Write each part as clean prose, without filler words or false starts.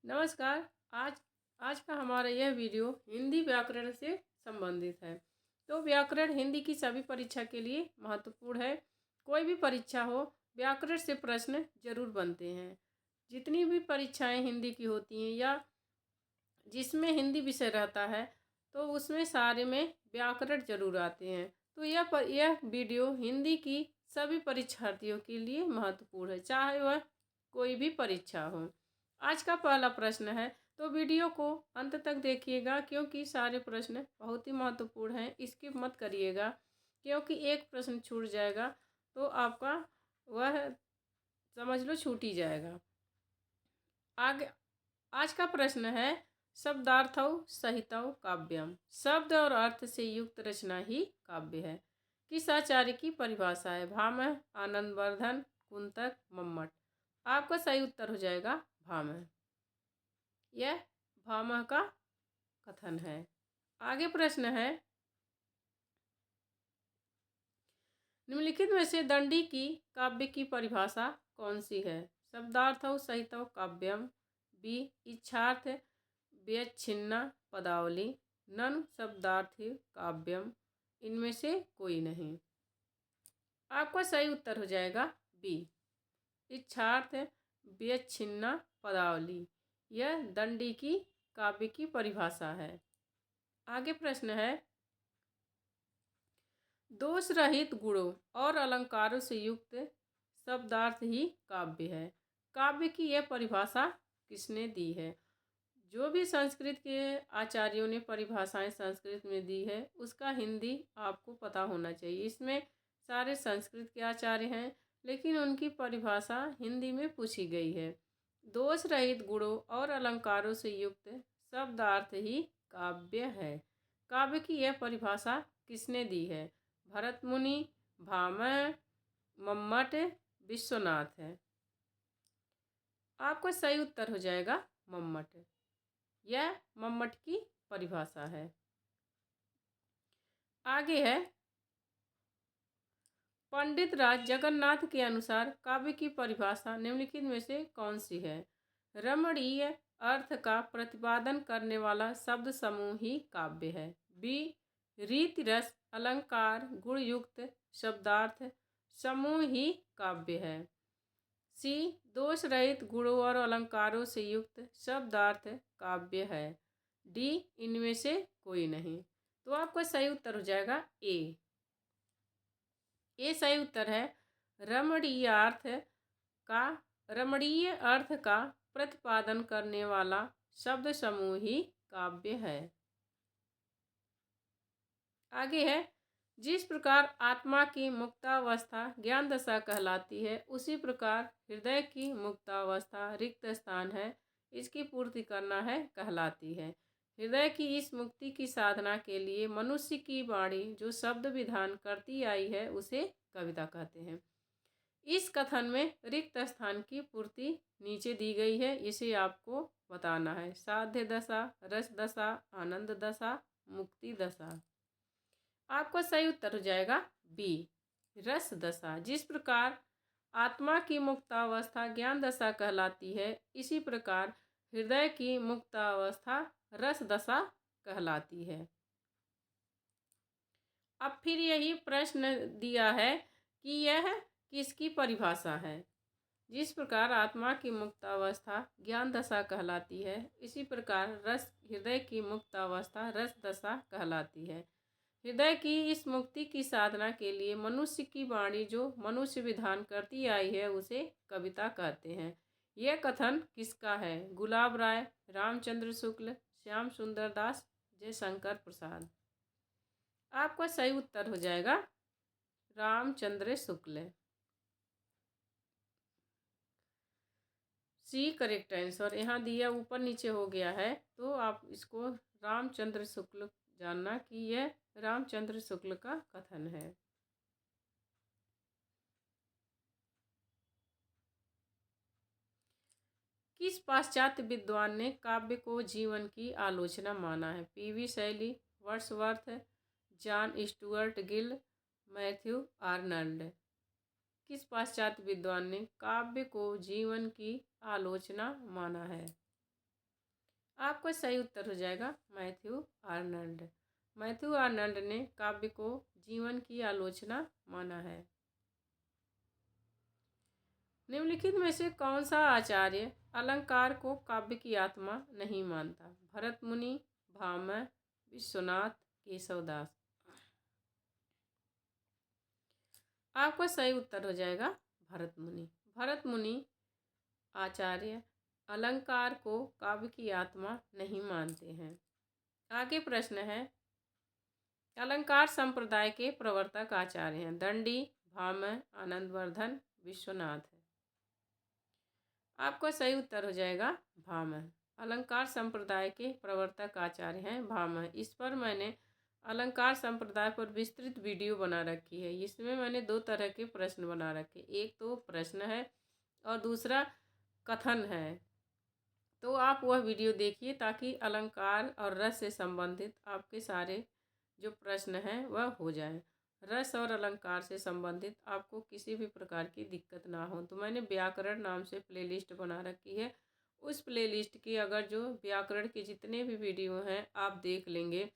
नमस्कार। आज आज का हमारा यह वीडियो हिंदी व्याकरण से संबंधित है। तो व्याकरण हिंदी की सभी परीक्षा के लिए महत्वपूर्ण है। कोई भी परीक्षा हो, व्याकरण से प्रश्न जरूर बनते हैं। जितनी भी परीक्षाएं हिंदी की होती हैं या जिसमें हिंदी विषय रहता है, तो उसमें सारे में व्याकरण जरूर आते हैं। तो यह वीडियो हिंदी की सभी परीक्षार्थियों के लिए महत्वपूर्ण है, चाहे वह कोई भी परीक्षा हो। आज का पहला प्रश्न है, तो वीडियो को अंत तक देखिएगा क्योंकि सारे प्रश्न बहुत ही महत्वपूर्ण हैं। स्किप मत करिएगा क्योंकि एक प्रश्न छूट जाएगा तो आपका वह समझ लो छूट ही जाएगा। आगे आज का प्रश्न है, शब्दार्थौ सहितौ काव्यम। शब्द और अर्थ से युक्त रचना ही काव्य है। किस आचार्य की परिभाषा है? भामह, आनंदवर्धन, कुंतक, मम्मट। आपका सही उत्तर हो जाएगा भामह। यह भामह का कथन है। आगे प्रश्न है, निम्नलिखित में से दंडी की काव्य की परिभाषा कौन सी है? शब्दार्थौ सहितौ काव्यम, बी इच्छार्थ व्यच्छिन्ना पदावली, नन शब्दार्थी काव्यम, इनमें से कोई नहीं। आपका सही उत्तर हो जाएगा बी इच्छार्थ व्यच्छिन्ना पदावली। यह दंडी की काव्य की परिभाषा है। आगे प्रश्न है, दोष रहित गुणों और अलंकारों से युक्त शब्दार्थ ही काव्य है। काव्य की यह परिभाषा किसने दी है? जो भी संस्कृत के आचार्यों ने परिभाषाएं संस्कृत में दी है उसका हिंदी आपको पता होना चाहिए। इसमें सारे संस्कृत के आचार्य हैं, लेकिन उनकी परिभाषा हिंदी में पूछी गई है। दोष रहित गुणों और अलंकारों से युक्त शब्दार्थ ही काव्य है। काव्य की यह परिभाषा किसने दी है? भरत मुनि, भामह, मम्मट, विश्वनाथ है। आपका सही उत्तर हो जाएगा मम्मट। यह मम्मट की परिभाषा है। आगे है, पंडित राज जगन्नाथ के अनुसार काव्य की परिभाषा निम्नलिखित में से कौन सी है? रमणीय अर्थ का प्रतिपादन करने वाला शब्द समूह ही काव्य है। बी रीति रस अलंकार गुणयुक्त शब्दार्थ समूह ही काव्य है। सी दोष रहित गुणों और अलंकारों से युक्त शब्दार्थ काव्य है। डी इनमें से कोई नहीं। तो आपका सही उत्तर हो जाएगा ए। ये सही उत्तर है। रमणीय अर्थ का प्रतिपादन करने वाला शब्द समूह ही काव्य है। आगे है, जिस प्रकार आत्मा की मुक्तावस्था ज्ञान दशा कहलाती है, उसी प्रकार हृदय की मुक्तावस्था रिक्त स्थान है, इसकी पूर्ति करना है कहलाती है। हृदय की इस मुक्ति की साधना के लिए मनुष्य की वाणी जो शब्द विधान करती आई है उसे कविता कहते हैं। इस कथन में रिक्त स्थान की पूर्ति नीचे दी गई है, इसे आपको बताना है। साध्य दशा, रस दशा, आनंद दशा, मुक्ति दशा। आपका सही उत्तर हो जाएगा बी रस दशा। जिस प्रकार आत्मा की मुक्तावस्था ज्ञान दशा कहलाती है, इसी प्रकार हृदय की मुक्तावस्था रस दशा कहलाती है। अब फिर यही प्रश्न दिया है कि यह किसकी परिभाषा है? जिस प्रकार आत्मा की मुक्तावस्था ज्ञान दशा कहलाती है, इसी प्रकार हृदय की मुक्तावस्था रस दशा कहलाती है। हृदय की इस मुक्ति की साधना के लिए मनुष्य की वाणी जो मनुष्य विधान करती आई है उसे कविता कहते हैं। यह कथन किसका है? गुलाब राय, रामचंद्र शुक्ल, श्याम सुंदर दास, जयशंकर प्रसाद। आपका सही उत्तर हो जाएगा Ramchandra Shukla. C correct answer. यहाँ दिया ऊपर नीचे हो गया है, तो आप इसको रामचंद्र शुक्ल जानना कि यह रामचंद्र शुक्ल का कथन है। किस पाश्चात्य विद्वान ने काव्य को जीवन की आलोचना माना है? पीवी शैली, Wordsworth, John Stuart Gill, Matthew Arnold. किस पाश्चात्य विद्वान ने काव्य को जीवन की आलोचना माना है? आपका सही उत्तर हो जाएगा मैथ्यू आर्नल्ड। मैथ्यू आर्नल्ड ने काव्य को जीवन की आलोचना माना है। निम्नलिखित में से कौन सा आचार्य अलंकार को काव्य की आत्मा नहीं मानता? भरत मुनि, भामह, विश्वनाथ, केशवदास। आपका सही उत्तर हो जाएगा भरत मुनि। भरत मुनि आचार्य अलंकार को काव्य की आत्मा नहीं मानते हैं। आगे प्रश्न है, अलंकार संप्रदाय के प्रवर्तक आचार्य हैं? दंडी, भामह, आनंदवर्धन, विश्वनाथ है। आपका सही उत्तर हो जाएगा भामह। अलंकार संप्रदाय के प्रवर्तक आचार्य हैं भामह। इस पर मैंने अलंकार संप्रदाय पर विस्तृत वीडियो बना रखी है। इसमें मैंने 2 तरह के प्रश्न बना रखे, एक तो प्रश्न है और दूसरा कथन है। तो आप वह वीडियो देखिए ताकि अलंकार और रस से संबंधित आपके सारे जो प्रश्न हैं वह हो जाएं। रस और अलंकार से संबंधित आपको किसी भी प्रकार की दिक्कत ना हो तो मैंने व्याकरण नाम से प्लेलिस्ट बना रखी है। उस प्लेलिस्ट की अगर जो व्याकरण के जितने भी वीडियो हैं आप देख लेंगे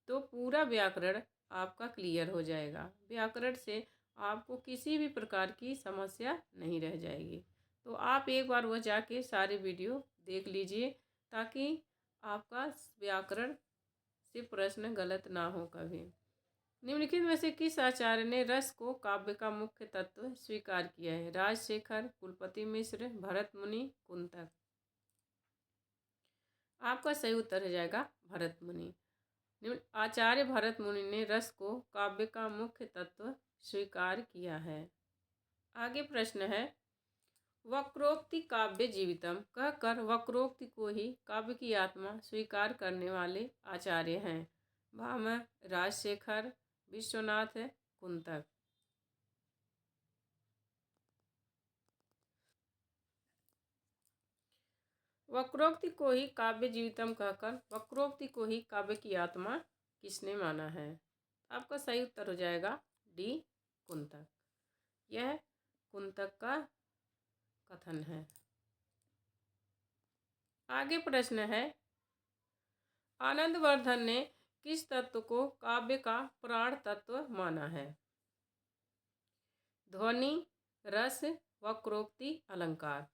तो पूरा व्याकरण आपका क्लियर हो जाएगा। व्याकरण से आपको किसी भी प्रकार की समस्या नहीं रह जाएगी। तो आप एक बार वह जाके सारे वीडियो देख लीजिए ताकि आपका व्याकरण से प्रश्न गलत ना हो कभी। निम्नलिखित में से किस आचार्य ने रस को काव्य का मुख्य तत्व स्वीकार किया है? राजशेखर, कुलपति मिश्र, भरत मुनि, कुंतक। आपका सही उत्तर हो जाएगा भरत मुनि। आचार्य भरत मुनि ने रस को काव्य का मुख्य तत्व स्वीकार किया है। आगे प्रश्न है, वक्रोक्ति काव्य जीवितम कहकर वक्रोक्ति को ही काव्य की आत्मा स्वीकार करने वाले आचार्य हैं? भामह, राजशेखर, विश्वनाथ, कुंतक। वक्रोक्ति को ही काव्य जीवितम कहकर वक्रोक्ति को ही काव्य की आत्मा किसने माना है? आपका सही उत्तर हो जाएगा डी, कुंतक। यह कुंतक का कथन है। आगे प्रश्न है, आनंदवर्धन ने किस तत्व को काव्य का प्राण तत्व माना है? ध्वनि, रस, वक्रोक्ति, अलंकार।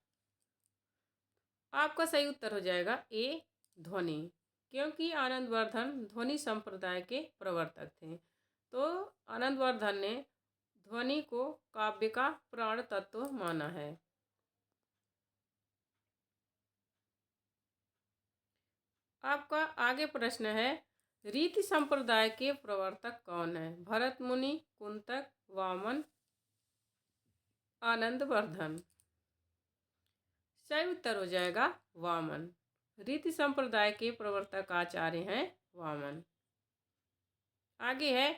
आपका सही उत्तर हो जाएगा ए, ध्वनि, क्योंकि आनंदवर्धन ध्वनि संप्रदाय के प्रवर्तक थे। तो आनंदवर्धन ने ध्वनि को काव्य का प्राण तत्व माना है। आपका आगे प्रश्न है, रीति संप्रदाय के प्रवर्तक कौन है? भरत मुनि, कुंतक, वामन, आनंदवर्धन। सही उत्तर हो जाएगा वामन। रीति संप्रदाय के प्रवर्तक आचार्य हैं वामन। आगे है,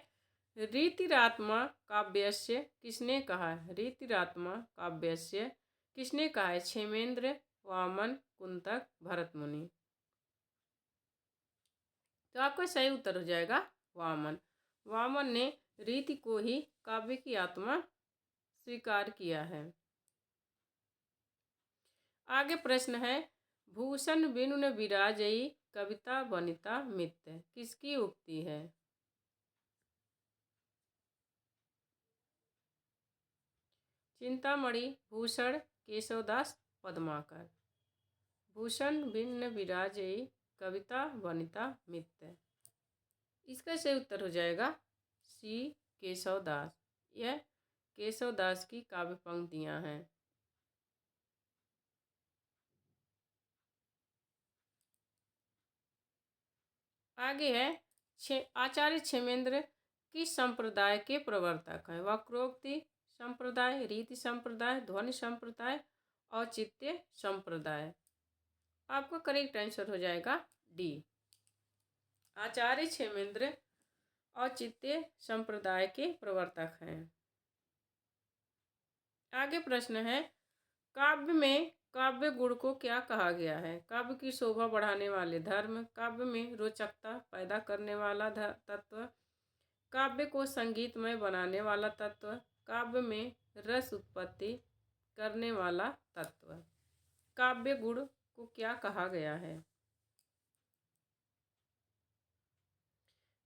रीतिरात्मा काव्यस्य किसने कहा है? रीतिरात्मा काव्यस्य किसने कहा है? क्षेमेंद्र, वामन, कुंतक, भरत मुनि। तो आपका सही उत्तर हो जाएगा वामन। वामन ने रीति को ही काव्य की आत्मा स्वीकार किया है। आगे प्रश्न है, भूषण बिनु न विराजई कविता वनिता मित्य किसकी उक्ति है? चिंतामणि, भूषण, केशवदास, पद्माकर। भूषण बिनु न विराजई कविता वनिता मित्य। इसका सही उत्तर हो जाएगा सी, केशवदास। यह केशवदास की काव्य पंक्तियां हैं। आगे है, आचार्य क्षेमेंद्र किस संप्रदाय के प्रवर्तक हैं? वक्रोक्ति संप्रदाय, रीति संप्रदाय, ध्वनि संप्रदाय, औचित्य संप्रदाय। आपका करेक्ट आंसर हो जाएगा डी, आचार्य क्षेमेंद्र औचित्य संप्रदाय के प्रवर्तक हैं। आगे प्रश्न है, काव्य में काव्य गुण को क्या कहा गया है? काव्य की शोभा बढ़ाने वाले धर्म, काव्य में रोचकता पैदा करने वाला तत्व, काव्य को संगीतमय बनाने वाला तत्व, काव्य में रस उत्पत्ति करने वाला तत्व। काव्य गुण को क्या कहा गया है?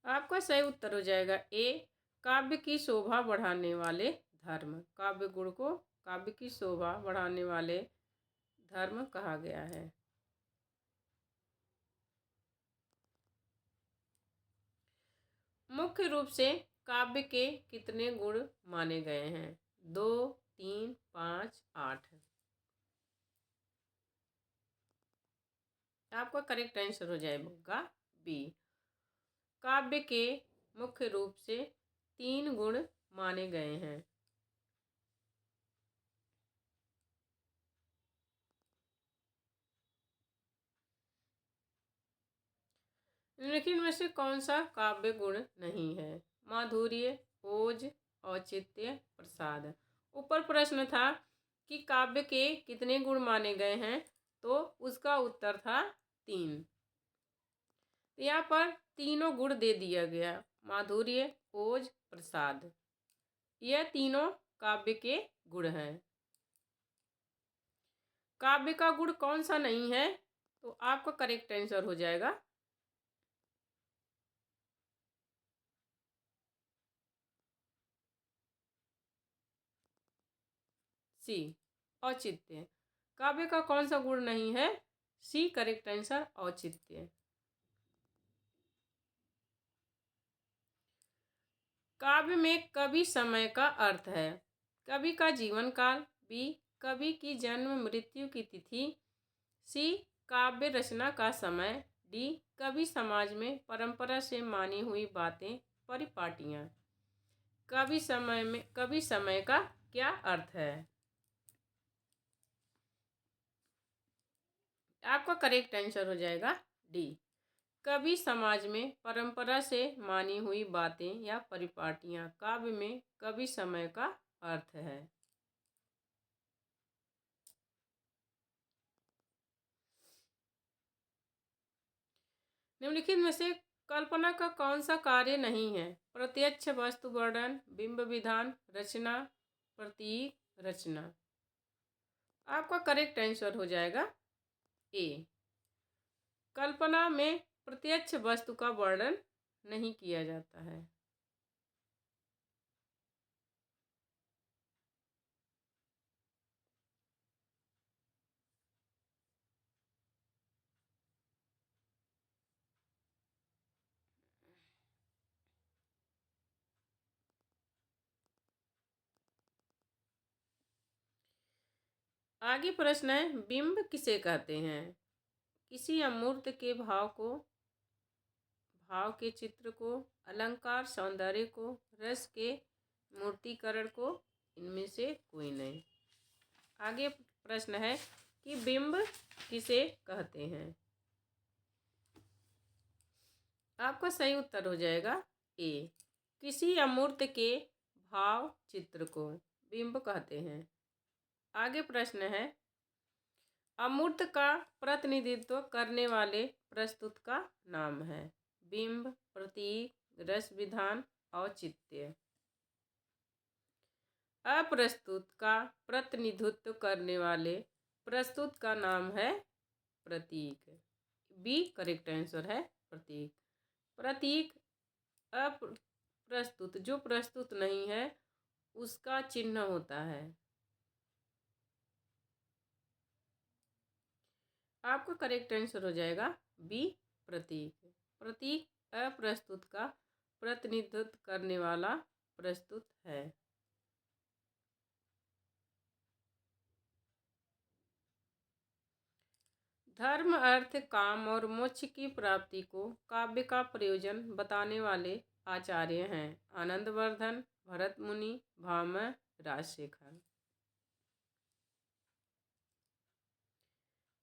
आपका सही उत्तर हो जाएगा ए, काव्य की शोभा बढ़ाने वाले धर्म। काव्य गुण को काव्य की शोभा बढ़ाने वाले धर्म कहा गया है। मुख्य रूप से काव्य के कितने गुण माने गए हैं? 2, 3, 5, 8। आपका करेक्ट आंसर हो जाएगा बी। काव्य के मुख्य रूप से 3 गुण माने गए हैं। निम्नलिखित में से कौन सा काव्य गुण नहीं है? माधुर्य, ओज, औचित्य, प्रसाद। ऊपर प्रश्न था कि काव्य के कितने गुण माने गए हैं, तो उसका उत्तर था 3। यहाँ पर तीनों गुण दे दिया गया, माधुर्य, ओज, प्रसाद। यह तीनों काव्य के गुण हैं। काव्य का गुण कौन सा नहीं है? तो आपका करेक्ट आंसर हो जाएगा सी, औचित्य। काव्य का कौन सा गुण नहीं है? सी करेक्ट आंसर, औचित्य। काव्य में कवि समय का अर्थ है। कवि का जीवन काल, बी कवि की जन्म मृत्यु की तिथि, सी काव्य रचना का समय, डी कवि समाज में परंपरा से मानी हुई बातें परिपाटियां। कवि समय का क्या अर्थ है? आपका करेक्ट आंसर हो जाएगा डी, कवि समाज में परंपरा से मानी हुई बातें या परिपाटियां। काव्य में कवि समय का अर्थ है। निम्नलिखित में से कल्पना का कौन सा कार्य नहीं है? प्रत्यक्ष वस्तु वर्णन, बिंब विधान, रचना, प्रतीक, रचना। आपका करेक्ट आंसर हो जाएगा ए, कल्पना में प्रत्यक्ष वस्तु का वर्णन नहीं किया जाता है। आगे प्रश्न है, बिंब किसे कहते हैं? किसी अमूर्त के भाव के चित्र को, अलंकार सौंदर्य को, रस के मूर्तिकरण को, इनमें से कोई नहीं। आगे प्रश्न है कि बिंब किसे कहते हैं? आपका सही उत्तर हो जाएगा ए, किसी अमूर्त के भाव चित्र को बिंब कहते हैं। आगे प्रश्न है, अमूर्त का प्रतिनिधित्व करने वाले प्रस्तुत का नाम है। बिंब, प्रतीक, रस विधान, औचित्य। अप्रस्तुत का प्रतिनिधित्व करने वाले प्रस्तुत का नाम है प्रतीक। बी करेक्ट आंसर है प्रतीक। प्रतीक अप्रस्तुत, जो प्रस्तुत नहीं है उसका चिन्ह होता है। आपका करेक्ट आंसर हो जाएगा बी प्रतीक। प्रतीक अप्रस्तुत का प्रतिनिधित्व करने वाला प्रस्तुत है। धर्म, अर्थ, काम और मोक्ष की प्राप्ति को काव्य का प्रयोजन बताने वाले आचार्य हैं। आनंदवर्धन, भरत मुनि, भामह, राजशेखर।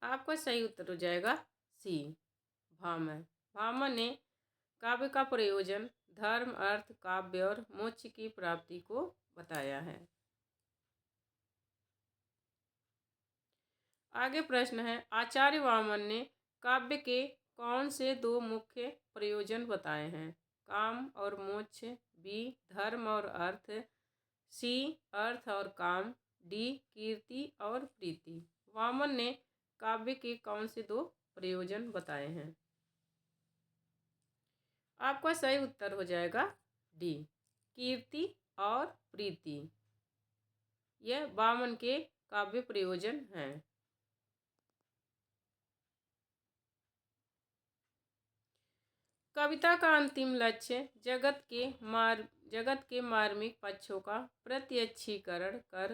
आपका सही उत्तर हो जाएगा सी, भामह। भामह ने काव्य का प्रयोजन धर्म, अर्थ, काव्य और मोक्ष की प्राप्ति को बताया है। आगे प्रश्न है, आचार्य वामन ने काव्य के कौन से 2 मुख्य प्रयोजन बताए हैं? काम और मोक्ष, बी धर्म और अर्थ, सी अर्थ और काम, डी कीर्ति और प्रीति। वामन ने काव्य के कौन से 2 प्रयोजन बताए हैं? आपका सही उत्तर हो जाएगा डी, कीर्ति और प्रीति। यह वामन के काव्य प्रयोजन हैं। कविता का अंतिम लक्ष्य जगत के मार्मिक पक्षों का प्रत्यक्षीकरण कर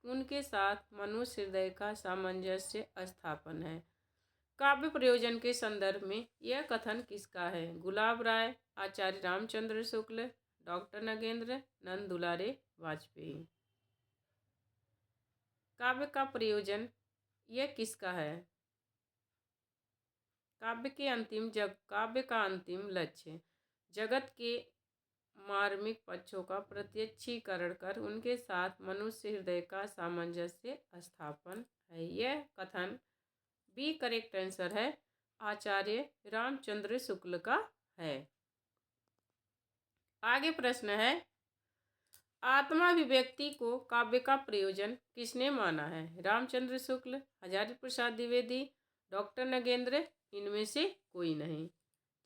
उनके साथ मनुष्य हृदय का सामंजस्य स्थापन है। काव्य प्रयोजन के संदर्भ में यह कथन किसका है? गुलाब राय, आचार्य रामचंद्र शुक्ल, डॉक्टर नगेंद्र, नंद दुलारे वाजपेयी। काव्य का प्रयोजन यह किसका है? काव्य का अंतिम लक्ष्य जगत के मार्मिक पक्षों का प्रत्यक्षीकरण कर उनके साथ मनुष्य हृदय का सामंजस्य स्थापन है। यह कथन बी करेक्ट आंसर है, आचार्य रामचंद्र शुक्ल का है। आगे प्रश्न है, आत्माभिव्यक्ति को काव्य का प्रयोजन किसने माना है? रामचंद्र शुक्ल, हजारी प्रसाद द्विवेदी, डॉक्टर नगेंद्र, इनमें से कोई नहीं।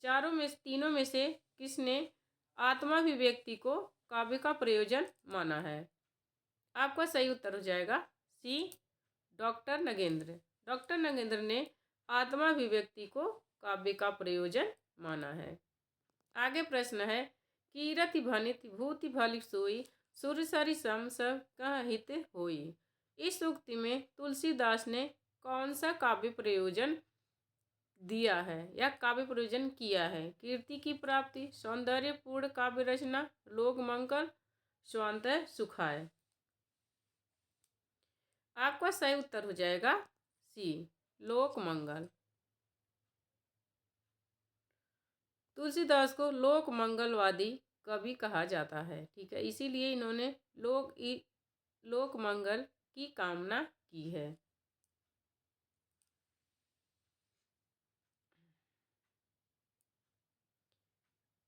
तीनों में से किसने आत्माभिव्यक्ति को काव्य का प्रयोजन माना है? आपका सही उत्तर हो जाएगा सी, डॉक्टर नगेंद्र। डॉक्टर नगेंद्र ने आत्माभिव्यक्ति को काव्य का प्रयोजन माना है। आगे प्रश्न है, कीरति भनित भूति भलिक सोई सुर सरि सम सब कह हित होई। इस उक्ति में तुलसीदास ने कौन सा काव्य प्रयोजन दिया है या काव्य प्रयोजन किया है? कीर्ति की प्राप्ति, सौंदर्यपूर्ण काव्य रचना, लोक मंगल, स्वांत सुखाय। आपका सही उत्तर हो जाएगा सी, लोक मंगल। तुलसीदास को लोक मंगलवादी कवि कहा जाता है, ठीक है, इसीलिए इन्होंने लोक मंगल की कामना की है।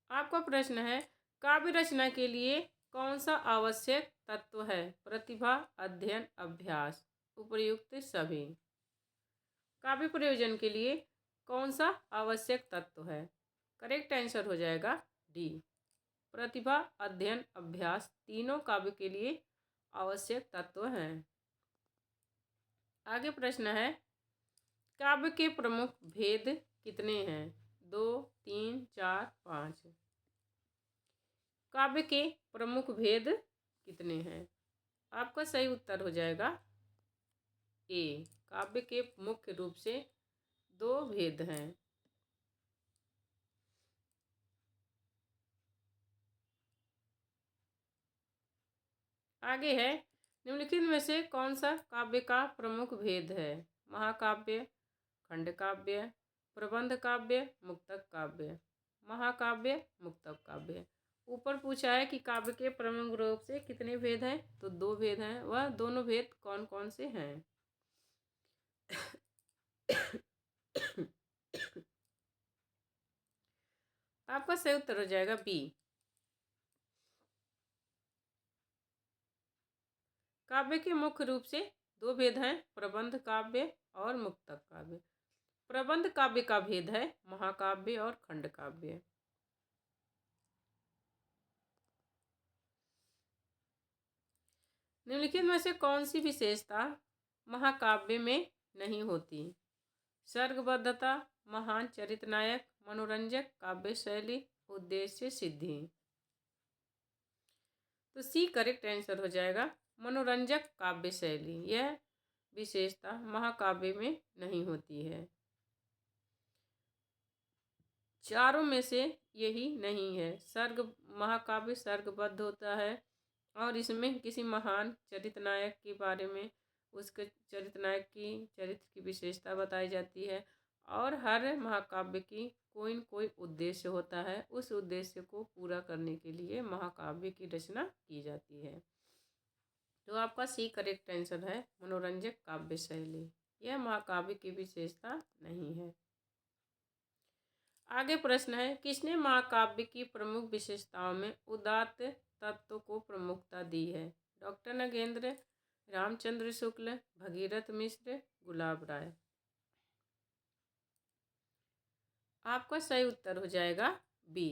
आपका प्रश्न है, काव्य रचना के लिए कौन सा आवश्यक तत्व है? प्रतिभा, अध्ययन, अभ्यास, उपर्युक्त सभी। काव्य प्रयोजन के लिए कौन सा आवश्यक तत्व है? करेक्ट आंसर हो जाएगा डी, प्रतिभा, अध्ययन, अभ्यास, तीनों काव्य के लिए आवश्यक तत्व हैं। आगे प्रश्न है, काव्य के प्रमुख भेद कितने हैं? 2, 3, 4, 5। काव्य के प्रमुख भेद कितने हैं? आपका सही उत्तर हो जाएगा ए, काव्य के मुख्य रूप से 2 भेद हैं। आगे है, निम्नलिखित में से कौन सा काव्य का प्रमुख भेद है? महाकाव्य, खंड काव्य, प्रबंध काव्य, मुक्तक काव्य। महाकाव्य, मुक्तक काव्य। ऊपर पूछा है कि काव्य के प्रमुख रूप से कितने भेद हैं, तो 2 भेद हैं। वह दोनों भेद कौन कौन से हैं? आपका सही उत्तर हो जाएगा बी, काव्य के मुख्य रूप से 2 भेद हैं, प्रबंध काव्य और मुक्तक काव्य। प्रबंध काव्य का भेद है महाकाव्य और खंड काव्य। निम्नलिखित में से कौन सी विशेषता महाकाव्य में नहीं होती? सर्गबद्धता, महान चरित्र नायक, मनोरंजक काव्य शैली, उद्देश्य सिद्धि। तो सी करेक्ट आंसर हो जाएगा, मनोरंजक काव्य शैली। यह विशेषता महाकाव्य में नहीं होती है। चारों में से यही नहीं है। महाकाव्य सर्गबद्ध होता है और इसमें किसी महान चरित्र नायक के बारे में, उसके चरित्र नायक की चरित्र की विशेषता बताई जाती है और हर महाकाव्य की कोई न कोई उद्देश्य होता है। उस उद्देश्य को पूरा करने के लिए महाकाव्य की रचना की जाती है। तो आपका सी करेक्ट आंसर है, मनोरंजक काव्य शैली। यह महाकाव्य की विशेषता नहीं है। आगे प्रश्न है, किसने महाकाव्य की प्रमुख विशेषताओं में उदात्त तत्व को प्रमुखता दी है? डॉक्टर नगेंद्र, रामचंद्र शुक्ल, भगीरथ मिश्र, गुलाब राय। आपका सही उत्तर हो जाएगा बी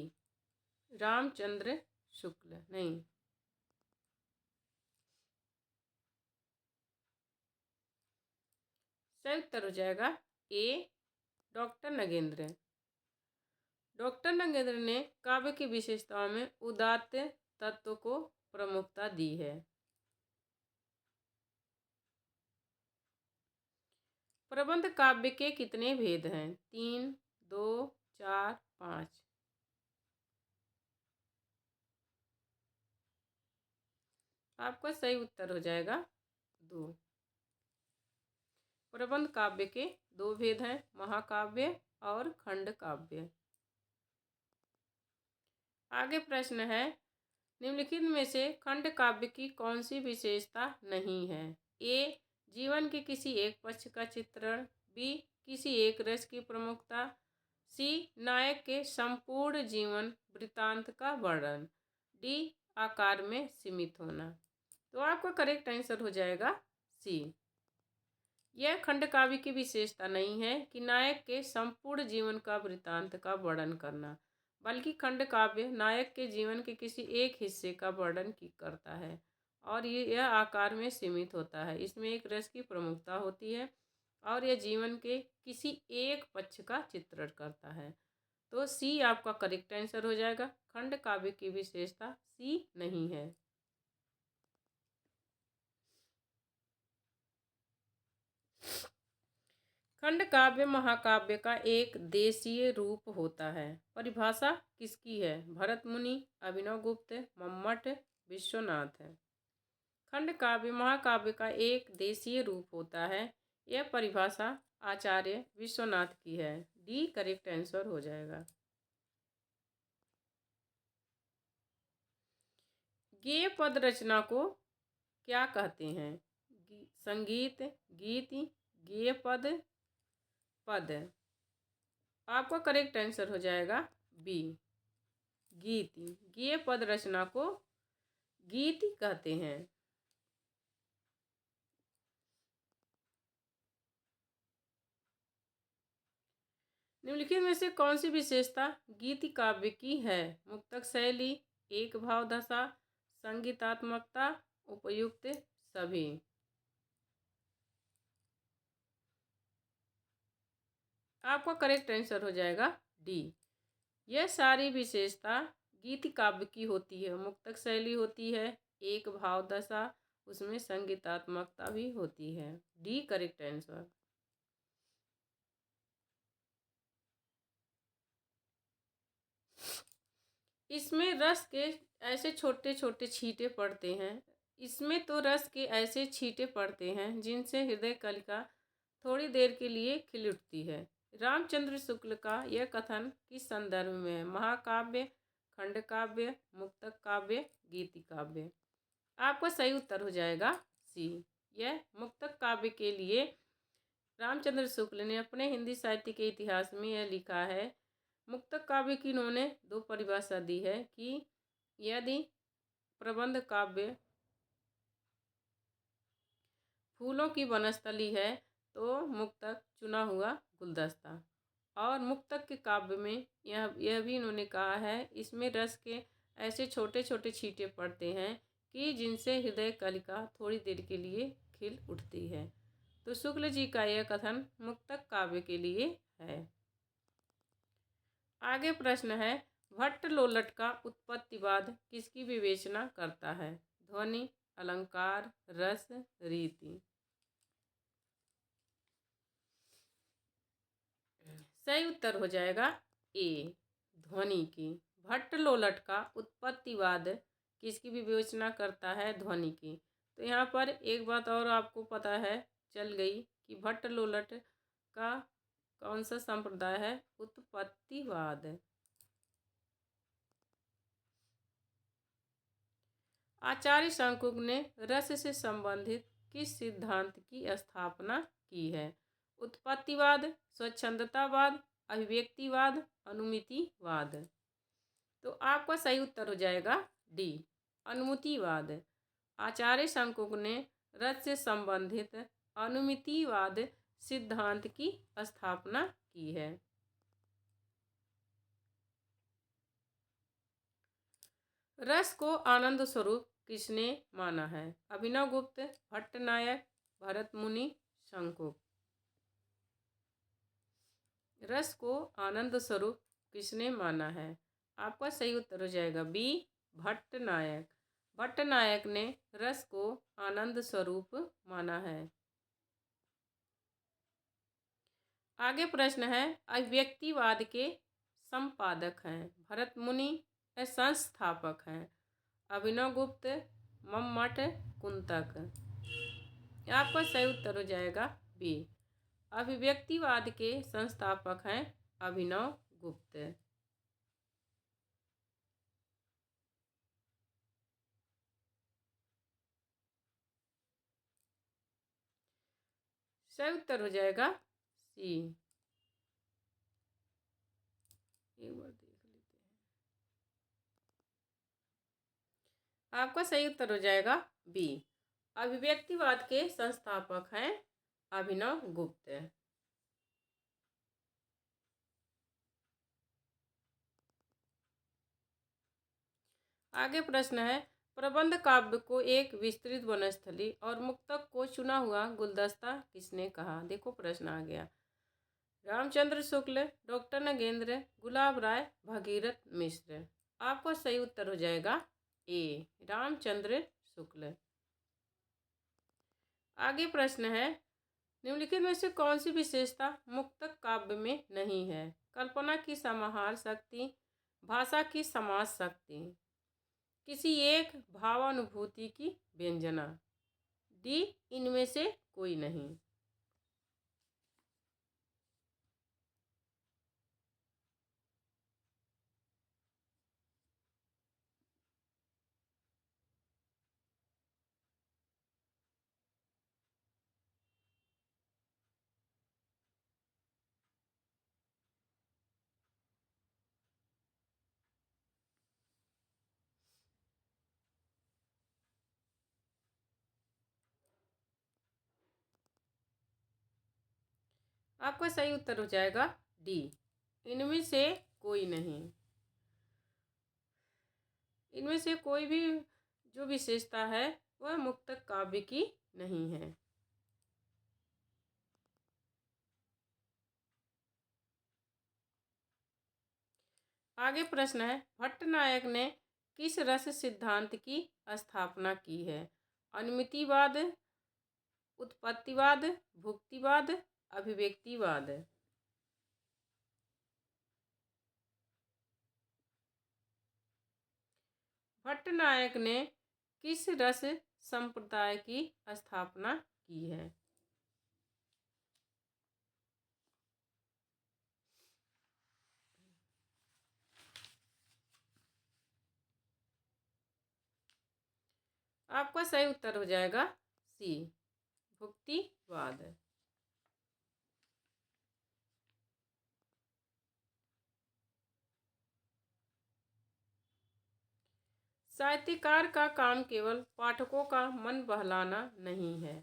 रामचंद्र शुक्ल। नहीं, सही उत्तर हो जाएगा ए डॉक्टर नगेंद्र। डॉक्टर नगेंद्र ने काव्य की विशेषताओं में उदात्त तत्व को प्रमुखता दी है। प्रबंध काव्य के कितने भेद हैं? 3, 2, 4, 5। आपका सही उत्तर हो जाएगा 2। प्रबंध काव्य के 2 भेद हैं, महाकाव्य और खंड काव्य। आगे प्रश्न है, निम्नलिखित में से खंड काव्य की कौन सी विशेषता नहीं है? ए जीवन के किसी एक पक्ष का चित्रण, बी किसी एक रस की प्रमुखता, सी नायक के संपूर्ण जीवन वृत्तांत का वर्णन, डी आकार में सीमित होना। तो आपका करेक्ट आंसर हो जाएगा सी। यह खंड काव्य की विशेषता नहीं है कि नायक के संपूर्ण जीवन का वृत्तांत का वर्णन करना, बल्कि खंड काव्य नायक के जीवन के किसी एक हिस्से का वर्णन करता है और यह आकार में सीमित होता है। इसमें एक रस की प्रमुखता होती है और यह जीवन के किसी एक पक्ष का चित्रण करता है। तो सी आपका करेक्ट आंसर हो जाएगा। खंड काव्य की विशेषता सी नहीं है। खंड काव्य महाकाव्य का एक देशीय रूप होता है। परिभाषा किसकी है? भरत मुनि, अभिनव गुप्त, मम्मट, विश्वनाथ है। खंड काव्य महाकाव्य का एक देशीय रूप होता है। यह परिभाषा आचार्य विश्वनाथ की है। डी करेक्ट आंसर हो जाएगा। गेय पद रचना को क्या कहते हैं? संगीत, गीत, गेय पद, पद। आपका करेक्ट आंसर हो जाएगा बी गीत। गेय पद रचना को गीत कहते हैं। निम्नलिखित में से कौन सी विशेषता गीत काव्य की है? मुक्तक शैली, एक भाव दशा, संगीतात्मकता, उपयुक्त सभी। आपका करेक्ट आंसर हो जाएगा डी। यह सारी विशेषता गीत काव्य की होती है। मुक्तक शैली होती है, एक भाव दशा, उसमें संगीतात्मकता भी होती है। D correct answer. इसमें रस के ऐसे छोटे छोटे छींटे पड़ते हैं। इसमें तो रस के ऐसे छींटे पड़ते हैं जिनसे हृदय कलिका थोड़ी देर के लिए खिल उठती है। रामचंद्र शुक्ल का यह कथन किस संदर्भ में है? महाकाव्य, खंड काव्य, मुक्तक काव्य, गीति काव्य। आपका सही उत्तर हो जाएगा सी। यह मुक्तक काव्य के लिए रामचंद्र शुक्ल ने अपने हिंदी साहित्य के इतिहास में यह लिखा है। मुक्तक काव्य की इन्होंने 2 परिभाषा दी है कि यदि प्रबंध काव्य फूलों की वनस्थली है तो मुक्तक चुना हुआ गुलदस्ता, और मुक्तक के काव्य में यह भी इन्होंने कहा है, इसमें रस के ऐसे छोटे छोटे छींटे पड़ते हैं कि जिनसे हृदय कलिका थोड़ी देर के लिए खिल उठती है। तो शुक्ल जी का यह कथन मुक्तक काव्य के लिए है। आगे प्रश्न है, भट्ट लोलट का उत्पत्तिवाद किसकी विवेचना करता है? ध्वनि, अलंकार, रस, रीति। सही उत्तर हो जाएगा ए ध्वनि की। भट्ट लोलट का उत्पत्तिवाद किसकी विवेचना करता है? ध्वनि की। तो यहाँ पर एक बात और आपको पता है चल गई कि भट्ट लोलट का कौन सा संप्रदाय है? उत्पत्तिवाद। आचार्य शंकुक ने रस से संबंधित किस सिद्धांत की स्थापना की है? उत्पत्तिवाद, स्वच्छंदतावाद, अभिव्यक्तिवाद, अनुमितिवाद। तो आपका सही उत्तर हो जाएगा डी अनुमितिवाद। आचार्य शंकुक ने रस से संबंधित अनुमितिवाद सिद्धांत की स्थापना की है। रस को आनंद स्वरूप किसने माना है? अभिनव गुप्त, भट्टनायक, भरत मुनि, शंकुक। रस को आनंद स्वरूप किसने माना है? आपका सही उत्तर हो जाएगा बी, भट्टनायक। भट्टनायक ने रस को आनंद स्वरूप माना है। आगे प्रश्न है, अव्यक्तिवाद के संपादक हैं भरत मुनि या संस्थापक हैं? अभिनव गुप्त, मम्मट, कुंतक। आपका सही उत्तर हो जाएगा बी, अभिव्यक्तिवाद के संस्थापक हैं अभिनव गुप्त। सही उत्तर हो जाएगा सी। एक बार देख लेते हैं। आपका सही उत्तर हो जाएगा बी, अभिव्यक्तिवाद के संस्थापक हैं अभिनव गुप्त। आगे प्रश्न है, प्रबंध काव्य को एक विस्तृत वनस्थली और मुक्तक को चुना हुआ गुलदस्ता किसने कहा? देखो प्रश्न आ गया। रामचंद्र शुक्ल, डॉक्टर नगेंद्र, गुलाब राय, भगीरथ मिश्र। आपका सही उत्तर हो जाएगा ए, रामचंद्र शुक्ल। आगे प्रश्न है, निम्नलिखित में से कौन सी विशेषता मुक्तक काव्य में नहीं है? कल्पना की समाहार शक्ति, भाषा की समास शक्ति, किसी एक भावानुभूति की व्यंजना, डी इनमें से कोई नहीं। आपका सही उत्तर हो जाएगा डी, इनमें से कोई नहीं। इनमें से कोई भी जो विशेषता है वह मुक्तक काव्य की नहीं है। आगे प्रश्न है, भट्टनायक ने किस रस सिद्धांत की स्थापना की है? अनुमितिवाद, उत्पत्तिवाद, भुक्तिवाद, अभिव्यक्तिवाद। भट्टनायक ने किस रस संप्रदाय की स्थापना की है? आपका सही उत्तर हो जाएगा सी, भुक्तिवाद। साहित्यकार का काम केवल पाठकों का मन बहलाना नहीं है।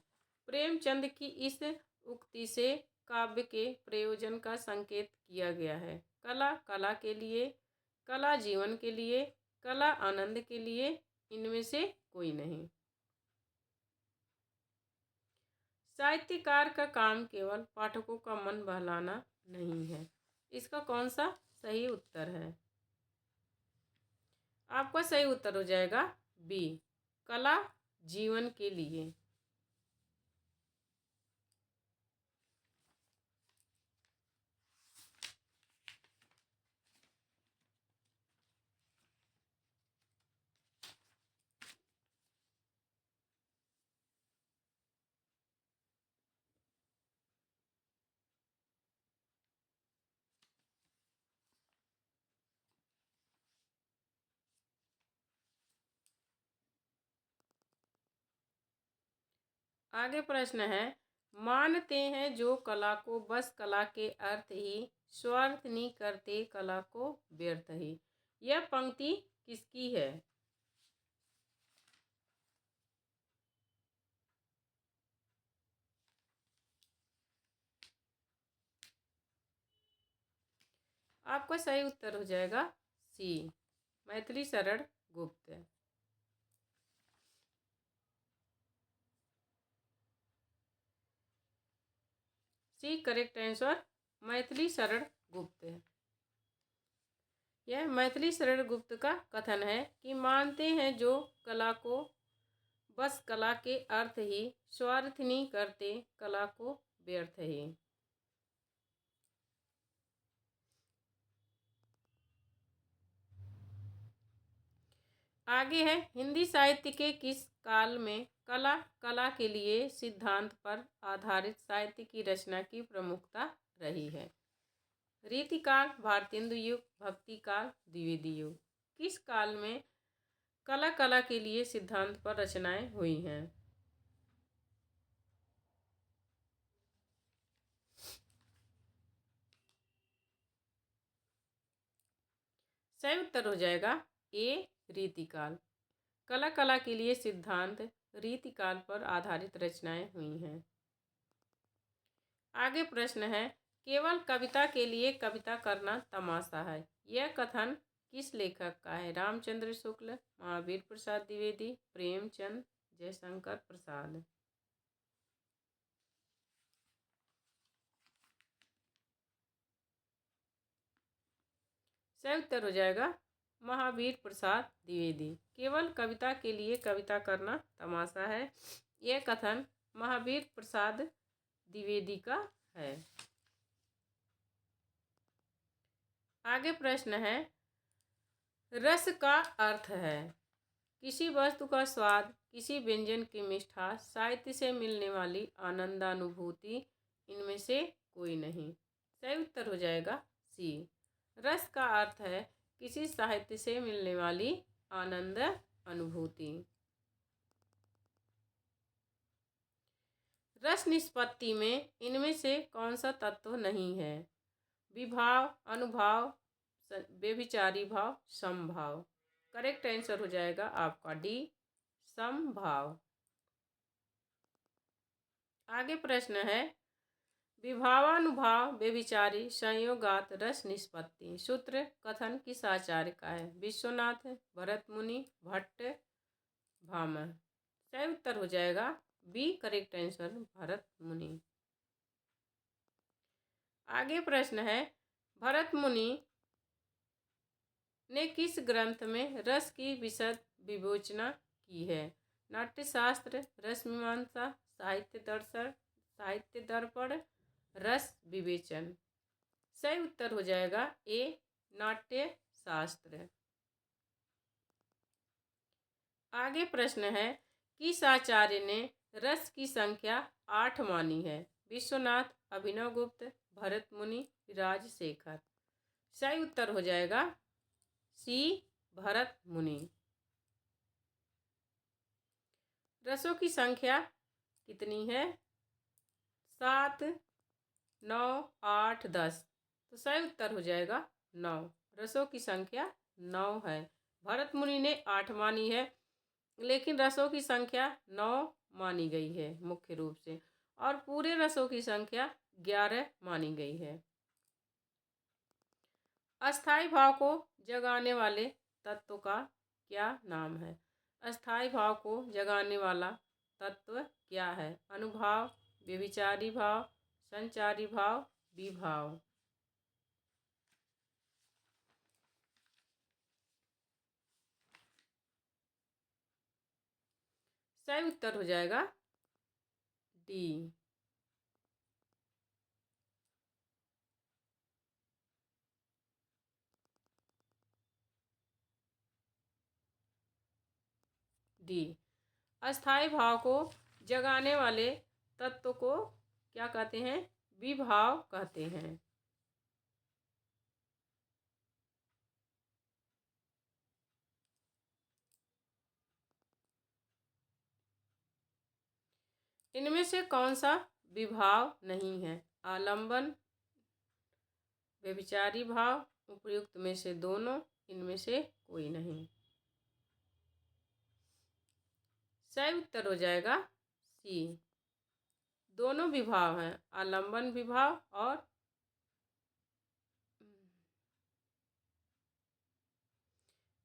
प्रेमचंद की इस उक्ति से काव्य के प्रयोजन का संकेत किया गया है। कला कला के लिए, कला जीवन के लिए, कला आनंद के लिए, इनमें से कोई नहीं। साहित्यकार का काम केवल पाठकों का मन बहलाना नहीं है। इसका कौन सा सही उत्तर है? आपका सही उत्तर हो जाएगा बी, कला जीवन के लिए। आगे प्रश्न है, मानते हैं जो कला को बस कला के अर्थ ही, स्वार्थ नहीं करते कला को व्यर्थ ही। यह पंक्ति किसकी है? आपका सही उत्तर हो जाएगा सी, मैथिली शरण गुप्त। सी करेक्ट आंसर मैथिली शरण गुप्त है। यह मैथिली शरण गुप्त का कथन है कि मानते हैं जो कला को बस कला के अर्थ ही स्वार्थ नहीं करते कला को व्यर्थ ही। आगे है हिंदी साहित्य के किस काल में कला के लिए सिद्धांत पर आधारित साहित्य की रचना की प्रमुखता रही है। रीतिकाल, भारतेंदु युग, भक्ति काल, द्विवेदी युग। किस काल में कला के लिए सिद्धांत पर रचनाएं हुई हैं? सही उत्तर हो जाएगा ए रीतिकाल। कला के लिए सिद्धांत रीतिकाल पर आधारित रचनाएं हुई हैं। आगे प्रश्न है केवल कविता के लिए कविता करना तमाशा है। यह कथन किस लेखक का है? रामचंद्र शुक्ल, महावीर प्रसाद द्विवेदी, प्रेमचंद, जयशंकर प्रसाद। सही उत्तर हो जाएगा महावीर प्रसाद द्विवेदी। केवल कविता के लिए कविता करना तमाशा है। यह कथन महावीर प्रसाद द्विवेदी का है। आगे प्रश्न है रस का अर्थ है किसी वस्तु का स्वाद, किसी व्यंजन की मिठास, साहित्य से मिलने वाली आनंदानुभूति, इनमें से कोई नहीं। सही उत्तर हो जाएगा सी। रस का अर्थ है किसी साहित्य से मिलने वाली आनंद अनुभूति। रस निष्पत्ति में इनमें से कौन सा तत्व नहीं है? विभाव, अनुभाव, व्यभिचारी भाव, समभाव। करेक्ट आंसर हो जाएगा आपका डी समभाव। आगे प्रश्न है विभावानुभाव व्यभिचारी संयोगात रस निष्पत्ति सूत्र कथन किस आचार्य का है? विश्वनाथ, भरत मुनि, भट्ट, भामह। सही उत्तर हो जाएगा बी करेक्ट आंसर भरत मुनि। आगे प्रश्न है भरत मुनि ने किस ग्रंथ में रस की विशद विवेचना की है? नाट्यशास्त्र, रस मीमांसा, साहित्य दर्शन, साहित्य दर्पण, रस विवेचन। सही उत्तर हो जाएगा ए नाट्य शास्त्र। आगे प्रश्न है किस आचार्य ने रस की संख्या 8 मानी है? विश्वनाथ, अभिनव गुप्त, भरत मुनि, राजशेखर। सही उत्तर हो जाएगा सी भरत मुनि। रसों की संख्या कितनी है? 7, 9, 8, 10। तो सही उत्तर हो जाएगा 9। रसों की संख्या 9 है। भरत मुनि ने 8 मानी है लेकिन रसों की संख्या 9 मानी गई है मुख्य रूप से, और पूरे रसों की संख्या 11 मानी गई है। अस्थाई भाव को जगाने वाले तत्व का क्या नाम है? अस्थाई भाव को जगाने वाला तत्व क्या है? अनुभाव, व्यभिचारी भाव, संचारी भाव, विभाव। सही उत्तर हो जाएगा डी। डी अस्थाई भाव को जगाने वाले तत्व को क्या कहते हैं? विभाव कहते हैं। इनमें से कौन सा विभाव नहीं है? आलंबन, व्यभिचारी भाव, उपयुक्त में से दोनों, इनमें से कोई नहीं। सही उत्तर हो जाएगा सी। दोनों विभाव हैं, आलंबन विभाव और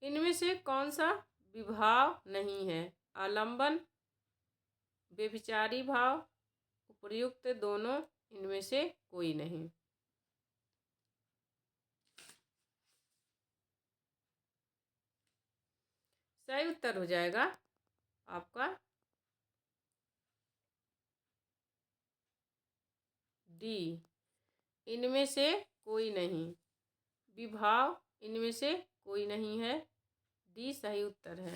इनमें से कौन सा विभाव नहीं है? आलंबन, व्यभिचारी भाव, उपर्युक्त दोनों, इनमें से कोई नहीं। सही उत्तर हो जाएगा आपका डी, इनमें से कोई नहीं। विभाव इनमें से कोई नहीं है, डी सही उत्तर है।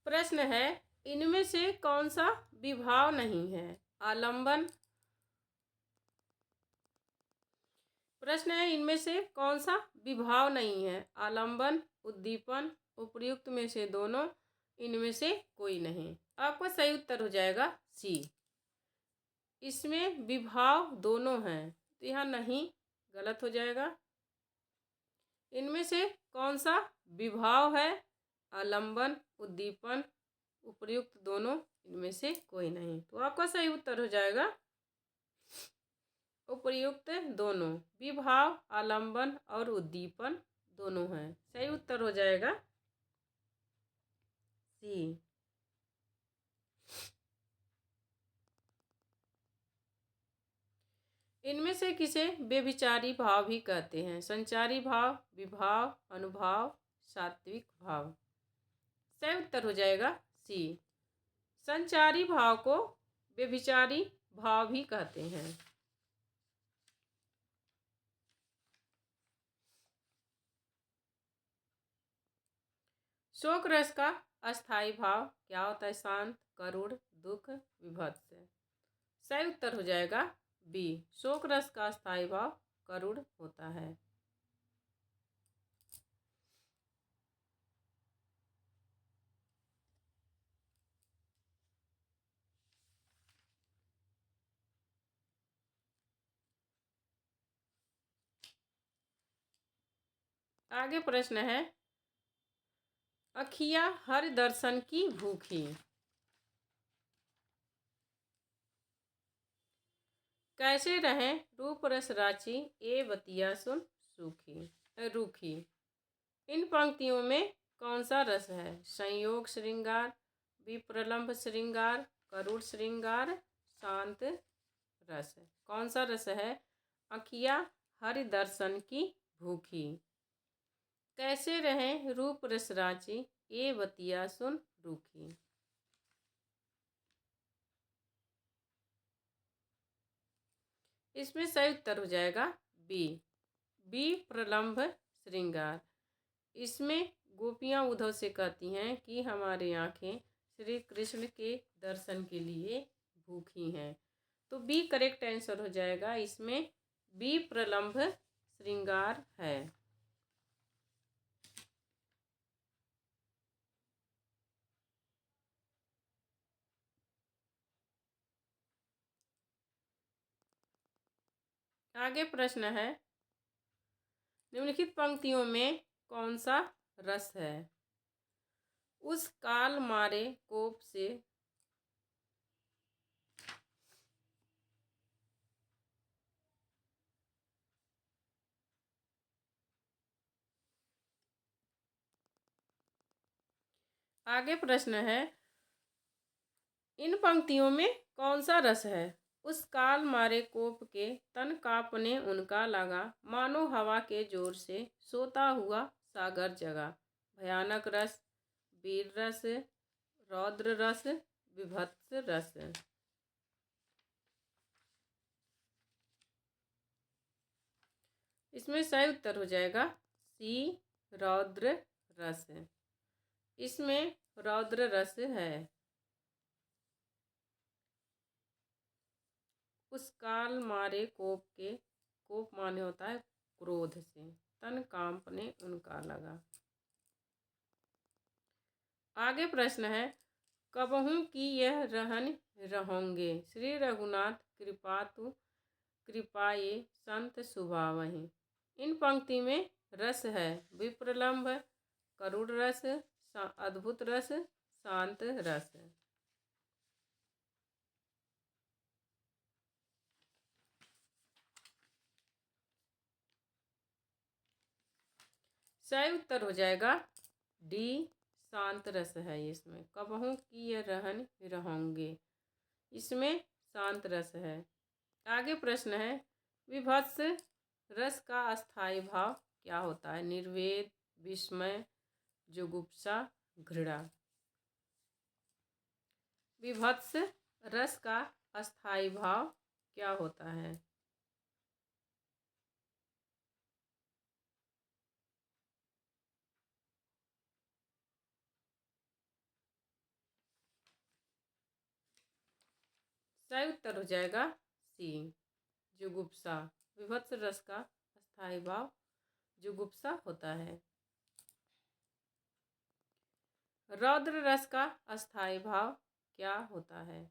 प्रश्न है, इनमें से कौन सा विभाव नहीं है? आलंबन। प्रश्न है, इनमें से कौन सा विभाव नहीं है? आलंबन, उद्दीपन, उपर्युक्त में से दोनों, इनमें से कोई नहीं। आपका सही उत्तर हो जाएगा सी। इसमें विभाव दोनों हैं, तो यहाँ नहीं, गलत हो जाएगा। इनमें से कौन सा विभाव है? आलंबन, उद्दीपन, उपर्युक्त दोनों, इनमें से कोई नहीं। तो आपका सही उत्तर हो जाएगा उपर्युक्त दोनों। विभाव, आलंबन और उद्दीपन दोनों हैं। सही उत्तर हो जाएगा सी। इनमें से किसे व्यभिचारी भाव भी कहते हैं? संचारी भाव, विभाव, अनुभाव, सात्विक भाव। सही उत्तर हो जाएगा सी। संचारी भाव को व्यभिचारी भाव भी कहते हैं। शोक रस का अस्थाई भाव क्या होता है? शांत, करुण, दुख, विभत्स। सही उत्तर हो जाएगा बी। शोक रस का अस्थाई भाव करुण होता है। आगे प्रश्न है, अखिया हर दर्शन की भूखी, कैसे रहें रूप रस राची, ए बतिया सुन सूखी रूखी। इन पंक्तियों में कौन सा रस है? संयोग श्रृंगार, विप्रलंभ श्रृंगार, करुण श्रृंगार, शांत रस। कौन सा रस है? अखिया हरि दर्शन की भूखी, कैसे रहें रूप रस राची, ए बतिया सुन रूखी। इसमें सही उत्तर हो जाएगा बी, बी प्रलंभ श्रृंगार। इसमें गोपियाँ उद्धव से कहती हैं कि हमारी आँखें श्री कृष्ण के दर्शन के लिए भूखी हैं। तो बी करेक्ट आंसर हो जाएगा। इसमें बी प्रलंभ श्रृंगार है। आगे प्रश्न है, निम्नलिखित पंक्तियों में कौन सा रस है? उस काल मारे कोप से आगे प्रश्न है, इन पंक्तियों में कौन सा रस है? उस काल मारे कोप के तन कांपने उनका लगा, मानो हवा के जोर से सोता हुआ सागर जगा। भयानक रस, वीर रस, रौद्र रस, विभत्स रस। इसमें सही उत्तर हो जाएगा सी, रौद्र रस। इसमें रौद्र रस है। उस काल मारे कोप के, कोप माने होता है क्रोध से, तन कांपने उनका लगा। आगे प्रश्न है, कबहू की यह रहन रहोगे, श्री रघुनाथ कृपा तु कृपाये संत सुभावहि। इन पंक्ति में रस है विप्रलंब, करुण रस, अद्भुत रस, शांत रस। सही उत्तर हो जाएगा डी, शांत रस है। इसमें कबहू किए रहन रहूंगे, इसमें शांत रस है। आगे प्रश्न है विभत्स रस का अस्थायी भाव क्या होता है? निर्वेद, विस्मय, जुगुप्सा, घृणा। विभत्स रस का अस्थायी भाव क्या होता है? सही उत्तर हो जाएगा सी, जुगुप्सा। विभत्स रस का अस्थायी भाव जुगुप्सा होता है। रौद्र रस का अस्थायी भाव क्या होता है?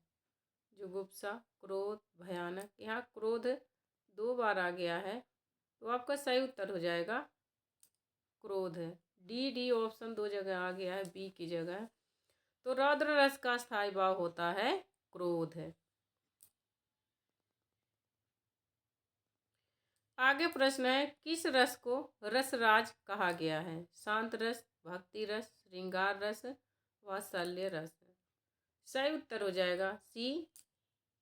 जुगुप्सा, क्रोध, भयानक। यहाँ क्रोध 2 बार आ गया है, तो आपका सही उत्तर हो जाएगा क्रोध। डी ऑप्शन 2 जगह आ गया है, बी की जगह। तो रौद्र रस का स्थायी भाव होता है क्रोध। आगे प्रश्न है किस रस को रसराज कहा गया है? शांत रस, भक्ति रस, श्रृंगार रस, वात्सल्य रस। सही उत्तर हो जाएगा सी,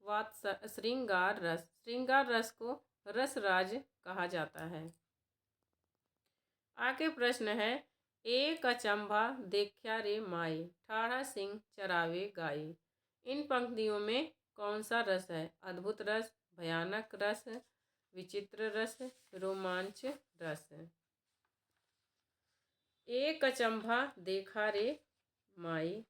श्रृंगार रस। श्रृंगार रस को रसराज कहा जाता है। आगे प्रश्न है एक अचंभा देखा रे माई, ठाढ़ा सिंह चरावे गाई। इन पंक्तियों में कौन सा रस है? अद्भुत रस, भयानक रस, विचित्र रस, रोमांच रस। एक अचंभा देखा रे माई,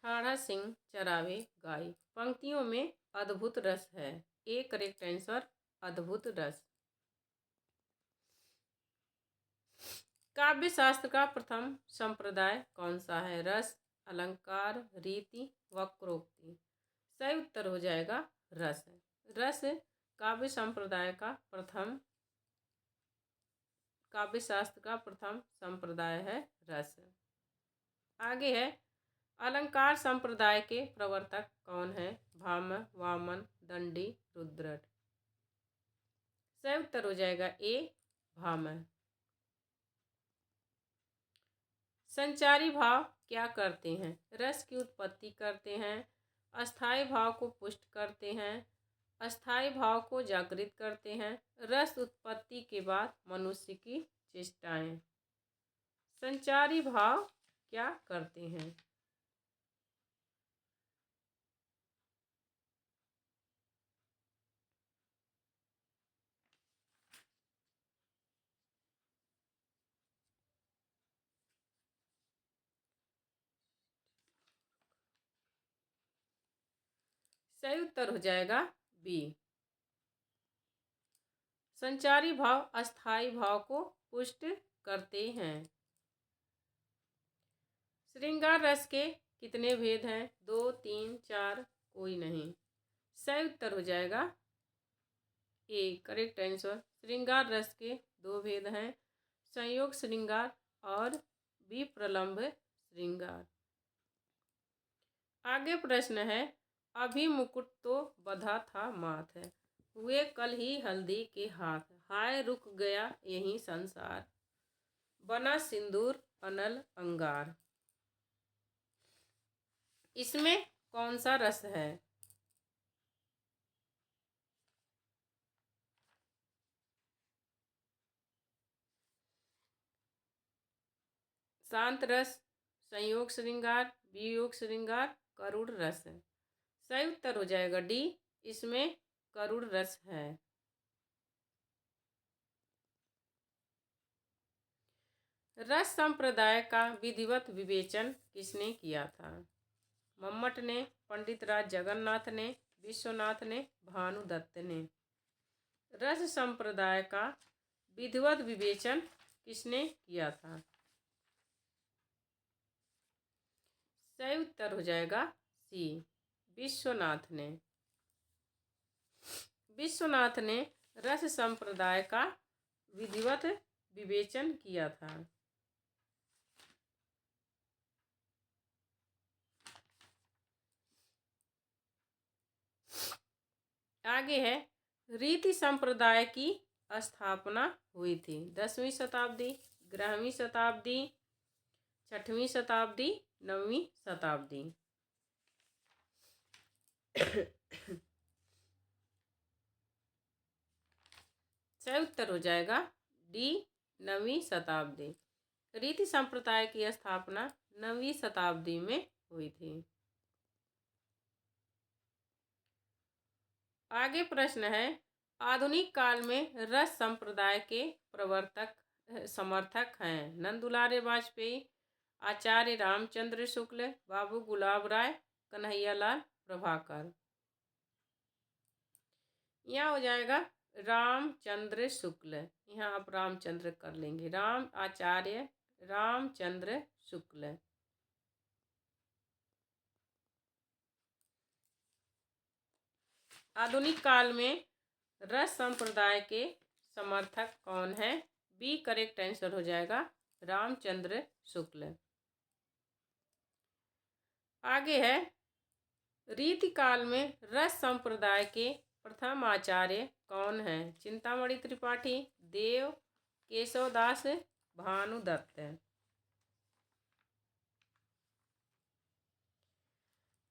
ठाढ़ा सिंह चरावे गाई। पंक्तियों में अद्भुत रस है। ए करेक्ट आंसर अद्भुत रस। काव्य शास्त्र का प्रथम संप्रदाय कौन सा है? रस, अलंकार, रीति, वक्रोक्ति। सही उत्तर हो जाएगा रस। रस काव्य संप्रदाय का प्रथम, काव्य शास्त्र का प्रथम संप्रदाय है रस। आगे है अलंकार संप्रदाय के प्रवर्तक कौन है? भामह, वामन, दंडी, रुद्रट। सही उत्तर हो जाएगा ए, भामह। संचारी भाव क्या करते हैं? रस की उत्पत्ति करते हैं, अस्थायी भाव को पुष्ट करते हैं, अस्थायी भाव को जागृत करते हैं, रस उत्पत्ति के बाद मनुष्य की चेष्टाएं। संचारी भाव क्या करते हैं? सही उत्तर हो जाएगा बी। संचारी भाव अस्थायी भाव को पुष्ट करते हैं। श्रृंगार रस के कितने भेद हैं? 2, 3, 4, कोई नहीं। सही उत्तर हो जाएगा ए, करेक्ट आंसर। श्रृंगार रस के 2 भेद हैं, संयोग श्रृंगार और विप्रलंब श्रृंगार। आगे प्रश्न है अभी मुकुट तो बधा था माथ, हुए कल ही हल्दी के हाथ, हाय रुक गया यही संसार, बना सिंदूर अनल अंगार। इसमें कौन सा रस है? शांत रस, संयोग श्रृंगार, वियोग श्रृंगार, करुण रस। सही उत्तर हो जाएगा डी, इसमें करुण रस है। रस संप्रदाय का विधिवत विवेचन किसने किया था? मम्मट ने, पंडित राज जगन्नाथ ने, विश्वनाथ ने, भानुदत्त ने। रस संप्रदाय का विधिवत विवेचन किसने किया था? सही उत्तर हो जाएगा सी विश्वनाथ ने। विश्वनाथ ने रस संप्रदाय का विधिवत विवेचन किया था। आगे है, रीति संप्रदाय की स्थापना हुई थी 10वीं शताब्दी, 11वीं शताब्दी, 6वीं शताब्दी, 9वीं शताब्दी। सही उत्तर हो जाएगा डी, 9वीं शताब्दी। रीति संप्रदाय की स्थापना 9वीं शताब्दी में हुई थी। आगे प्रश्न है, आधुनिक काल में रस संप्रदाय के प्रवर्तक समर्थक हैं नंदुलारे वाजपेयी, आचार्य रामचंद्र शुक्ल, बाबू गुलाब राय, कन्हैयालाल प्रभाकर। यहाँ हो जाएगा रामचंद्र शुक्ल। यहाँ आप रामचंद्र कर लेंगे, आचार्य रामचंद्र शुक्ल। आधुनिक काल में रस संप्रदाय के समर्थक कौन है? बी करेक्ट आंसर हो जाएगा, रामचंद्र शुक्ल। आगे है, रीति काल में रस संप्रदाय के प्रथम आचार्य कौन है? चिंतामणि त्रिपाठी, देव केशव दास, भानुदत्त।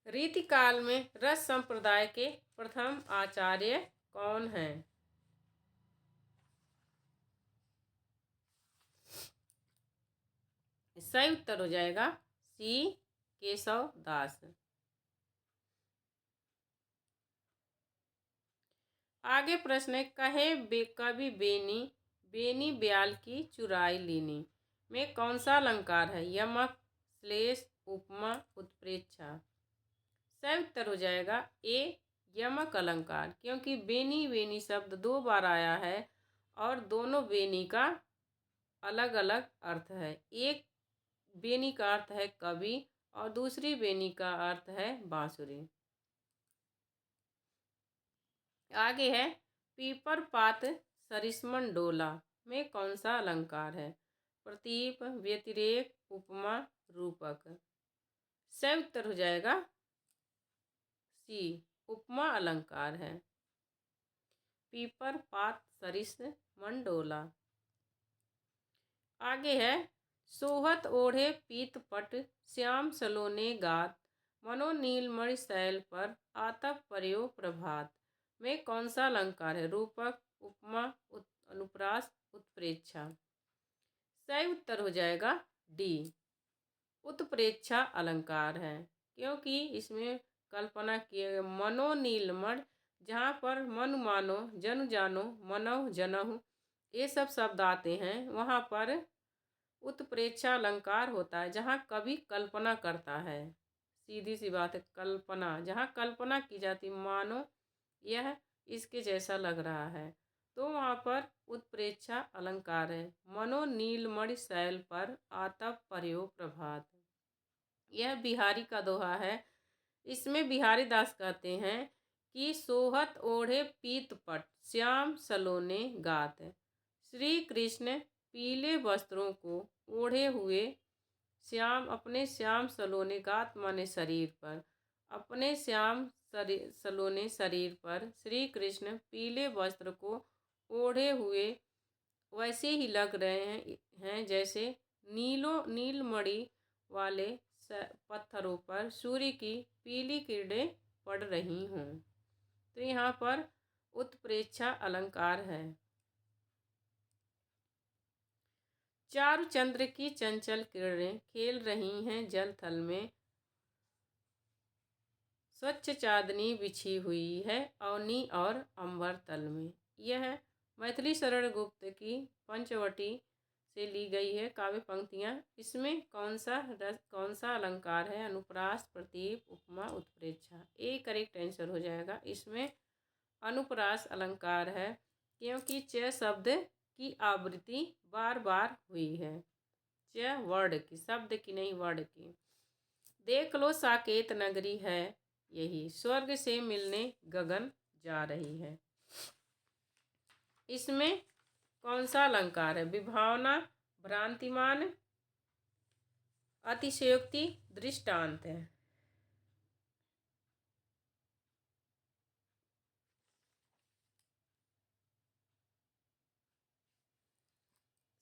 रीति काल में रस संप्रदाय के प्रथम आचार्य कौन है? सही उत्तर हो जाएगा सी केशव दास। आगे प्रश्न है, कहे कवि बेनी बेनी ब्याल की चुराई लीनी में कौन सा अलंकार है? यमक, श्लेष, उपमा, उत्प्रेक्षा। सही उत्तर हो जाएगा ए यमक अलंकार, क्योंकि बेनी बेनी शब्द 2 बार आया है और दोनों बेनी का अलग अलग अर्थ है। एक बेनी का अर्थ है कवि और दूसरी बेनी का अर्थ है बांसुरी। आगे है, पीपर पात सरिस्मन डोला में कौन सा अलंकार है? प्रतीप, व्यतिरेक, उपमा, रूपक। सही उत्तर हो जाएगा सी उपमा अलंकार है। पीपर पात सरिस्मन डोला। आगे है, सोहत ओढ़े पीत पट श्याम सलोने गात मनो नीलमणि शैल पर आतप पर्यो प्रभात में कौन सा अलंकार है? रूपक, उपमा, अनुप्रास, उत्प्रेक्षा। सही उत्तर हो जाएगा डी उत्प्रेक्षा अलंकार है, क्योंकि इसमें कल्पना किए मनो नीलमण, जहाँ पर मनु मानो, जनु जानो, मनोह जनहु ये सब शब्द आते हैं, वहाँ पर उत्प्रेक्षा अलंकार होता है, जहाँ कवि कल्पना करता है। सीधी सी बात है, कल्पना, जहाँ कल्पना की जाती मानो यह इसके जैसा लग रहा है, तो वहाँ पर उत्प्रेक्षा अलंकार है। मनो नीलमणि शैल पर आतप पर्यो प्रभात। यह बिहारी का दोहा है। इसमें बिहारी दास कहते हैं कि सोहत ओढ़े पीत पट श्याम सलोने गात। श्री कृष्ण पीले वस्त्रों को ओढ़े हुए श्याम अपने श्याम सलोने गात माने शरीर पर, अपने श्याम सलोने शरीर पर श्री कृष्ण पीले वस्त्र को ओढ़े हुए वैसे ही लग रहे हैं जैसे नीलमणि वाले पत्थरों पर सूर्य की पीली किरणें पड़ रही हों। तो यहाँ पर उत्प्रेक्षा अलंकार है। चारु चंद्र की चंचल किरणें खेल रही हैं जल थल में, स्वच्छ चांदनी बिछी हुई है अवनी और अंबर तल में। यह मैथिली शरण गुप्त की पंचवटी से ली गई है काव्य पंक्तियाँ। इसमें कौन सा अलंकार है? अनुप्रास, प्रतीप, उपमा, उत्प्रेक्षा। ए करेक्ट आंसर हो जाएगा। इसमें अनुप्रास अलंकार है, क्योंकि च शब्द की आवृत्ति बार बार हुई है। च वर्ड की, शब्द की नहीं, वर्ड की। देख लो साकेत नगरी है यही, स्वर्ग से मिलने गगन जा रही है। इसमें कौन सा अलंकार है? विभावना, भ्रांतिमान, अतिशयोक्ति, दृष्टांत है।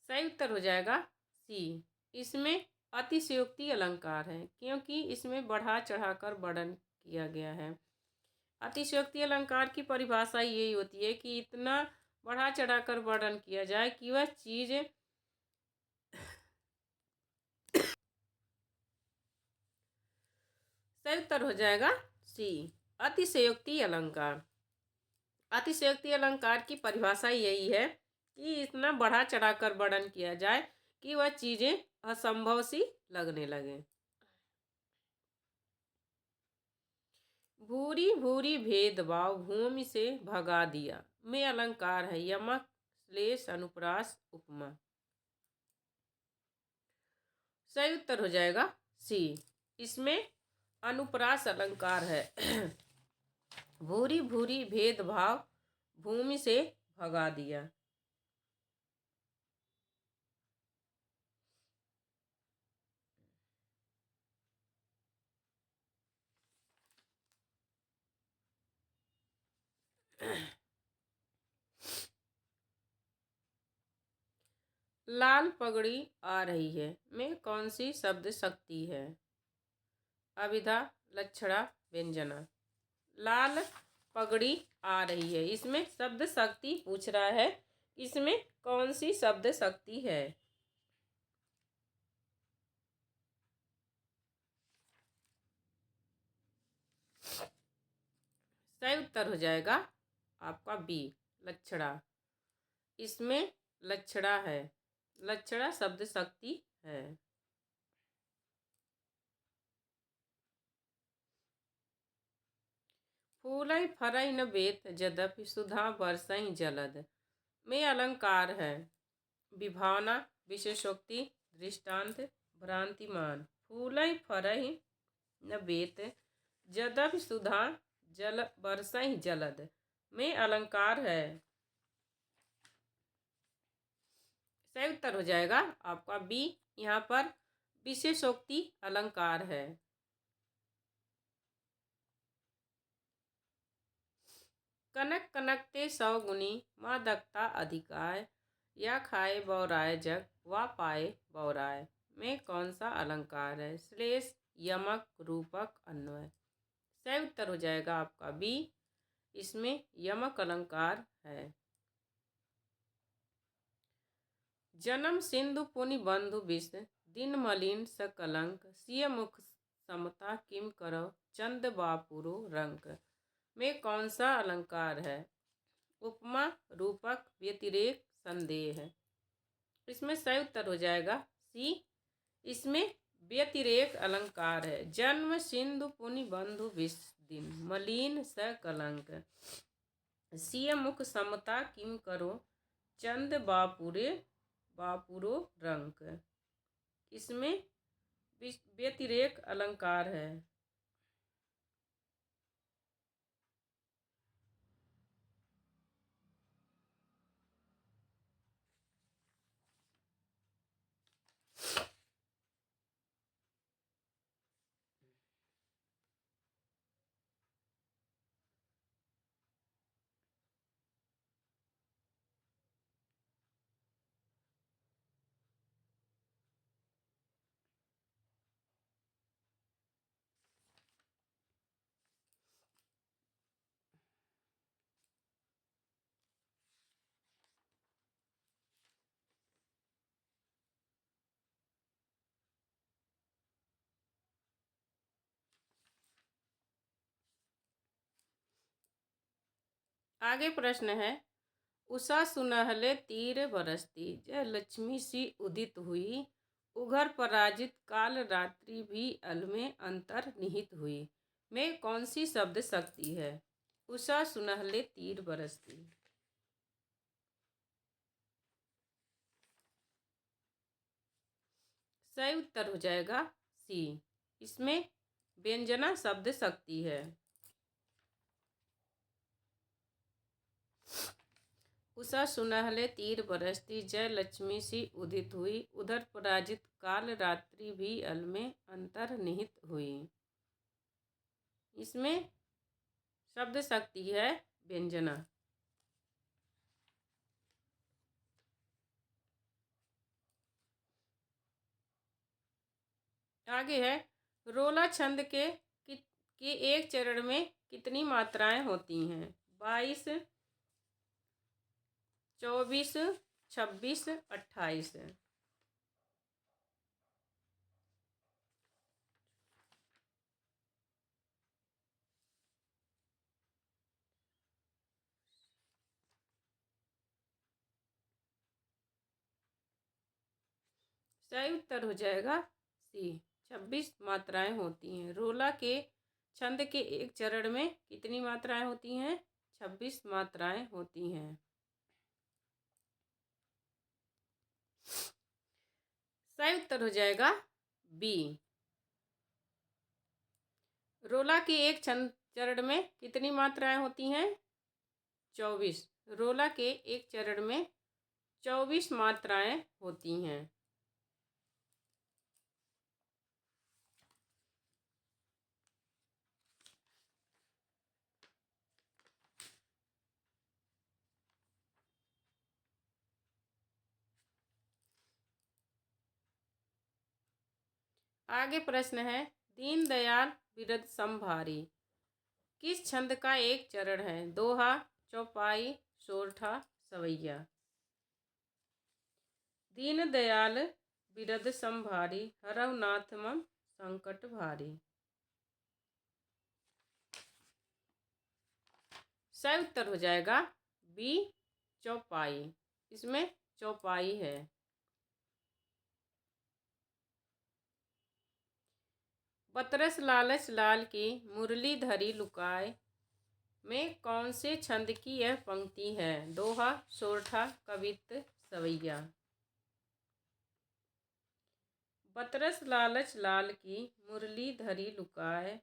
सही उत्तर हो जाएगा सी। इसमें अतिशयोक्ति अलंकार है, क्योंकि इसमें बढ़ा चढ़ाकर वर्णन किया गया है। अतिशयोक्ति अलंकार की परिभाषा यही होती है कि इतना बढ़ा चढ़ाकर वर्णन किया जाए कि वह चीज सही उत्तर हो जाएगा सी, अतिशयोक्ति अलंकार। अतिशयोक्ति अलंकार की परिभाषा यही है कि इतना बढ़ा चढ़ाकर वर्णन किया जाए कि वह चीजें असंभव सी लगने लगे। भूरी भूरी भेदभाव भूमि से भगा दिया में अलंकार है यमक, श्लेष, अनुप्रास, उपमा। सही उत्तर हो जाएगा सी। इसमें अनुप्रास अलंकार है। भूरी भूरी भेदभाव भूमि से भगा दिया। लाल पगड़ी आ रही है में कौन सी शब्द शक्ति है? अभिधा, लक्षणा, व्यंजना। लाल पगड़ी आ रही है, इसमें शब्द शक्ति पूछ रहा है, इसमें कौन सी शब्द शक्ति है? सही उत्तर हो जाएगा आपका बी, लक्षणा। इसमें लक्षणा है, लक्षणा शब्द शक्ति है। फूलई फरई न बेत यद्यपि सुधा बरसई जलद में अलंकार है विभावना, विशेषोक्ति, दृष्टांत, भ्रांतिमान। फूलई फरई न बेत यद्यपि सुधा जल बरसई जलद में अलंकार है। सही उत्तर हो जाएगा आपका बी, यहाँ पर विशेषोक्ति अलंकार है। कनक कनकते सौ गुनी मादकता अधिकाय या खाए बौराय जग वा पाए बौराय में कौन सा अलंकार है? श्लेष, यमक, रूपक, अन्वय। सही उत्तर हो जाएगा आपका बी, इसमें यमक अलंकार है। जन्म सिंधु पुनि बंधु विष दिन मलिन सकलंक सिय मुख समता किम करो चंद बापुरो रंक में कौन सा अलंकार है? उपमा, रूपक, व्यतिरेक, संदेह। इसमें सही उत्तर हो जाएगा सी, इसमें व्यतिरेक अलंकार है। जन्म सिंधु पुनि बंधु विष दिन मलिन स कलंक सिय मुख समता किम करो चंद बापुरो रंक। इसमें व्यतिरेक अलंकार है। आगे प्रश्न है, उषा सुनहले तीर बरसती जय लक्ष्मी सी उदित हुई उघर पराजित काल रात्रि भी अल में अंतर निहित हुई में कौन सी शब्द शक्ति है? उषा सुनहले तीर बरसती। सही उत्तर हो जाएगा सी, इसमें व्यंजना शब्द शक्ति है। उषा सुनहले तीर बरसती, जय लक्ष्मी सी उदित हुई, उधर पराजित काल रात्रि भी अल में अंतर्निहित हुई। इसमें शब्द शक्ति है व्यंजना। आगे है, रोला छंद के एक चरण में कितनी मात्राएं होती हैं? 22, 24, 26, 28। सही उत्तर हो जाएगा सी, 26 मात्राएं होती हैं। रोला के छंद के एक चरण में कितनी मात्राएं होती हैं? 26 मात्राएं होती हैं। सही उत्तर हो जाएगा बी। रोला के एक चरण में कितनी मात्राएं होती हैं? 24। रोला के एक चरण में 24 मात्राएं होती हैं। आगे प्रश्न है, दीनदयाल बिरद संभारी किस छंद का एक चरण है? दोहा, चौपाई, सोरठा, सवैया। दीनदयाल बिरद संभारी, हरहु नाथ मम संकट भारी। सही उत्तर हो जाएगा बी, चौपाई। इसमें चौपाई है। बतरस लालच लाल की मुरली धरी लुकाए में कौन से छंद की यह पंक्ति है? दोहा, सोरठा, कवित्त, सवैया। बतरस लालच लाल की मुरली धरी लुकाए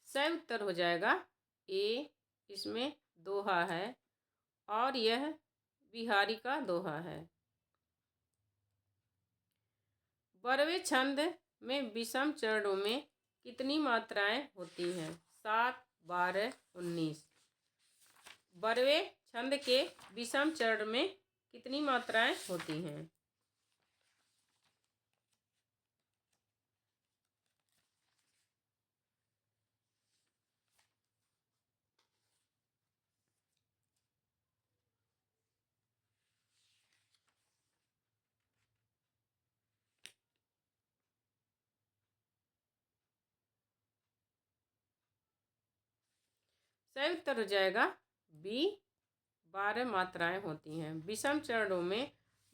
सही उत्तर हो जाएगा ए। इसमें दोहा है और यह बिहारी का दोहा है। बरवे छंद में विषम चरणों में कितनी मात्राएं होती हैं? 7, 12, 19। बरवे छंद के विषम चरण में कितनी मात्राएं होती हैं? सही उत्तर हो जाएगा बी, 12 मात्राएं होती हैं। विषम चरणों में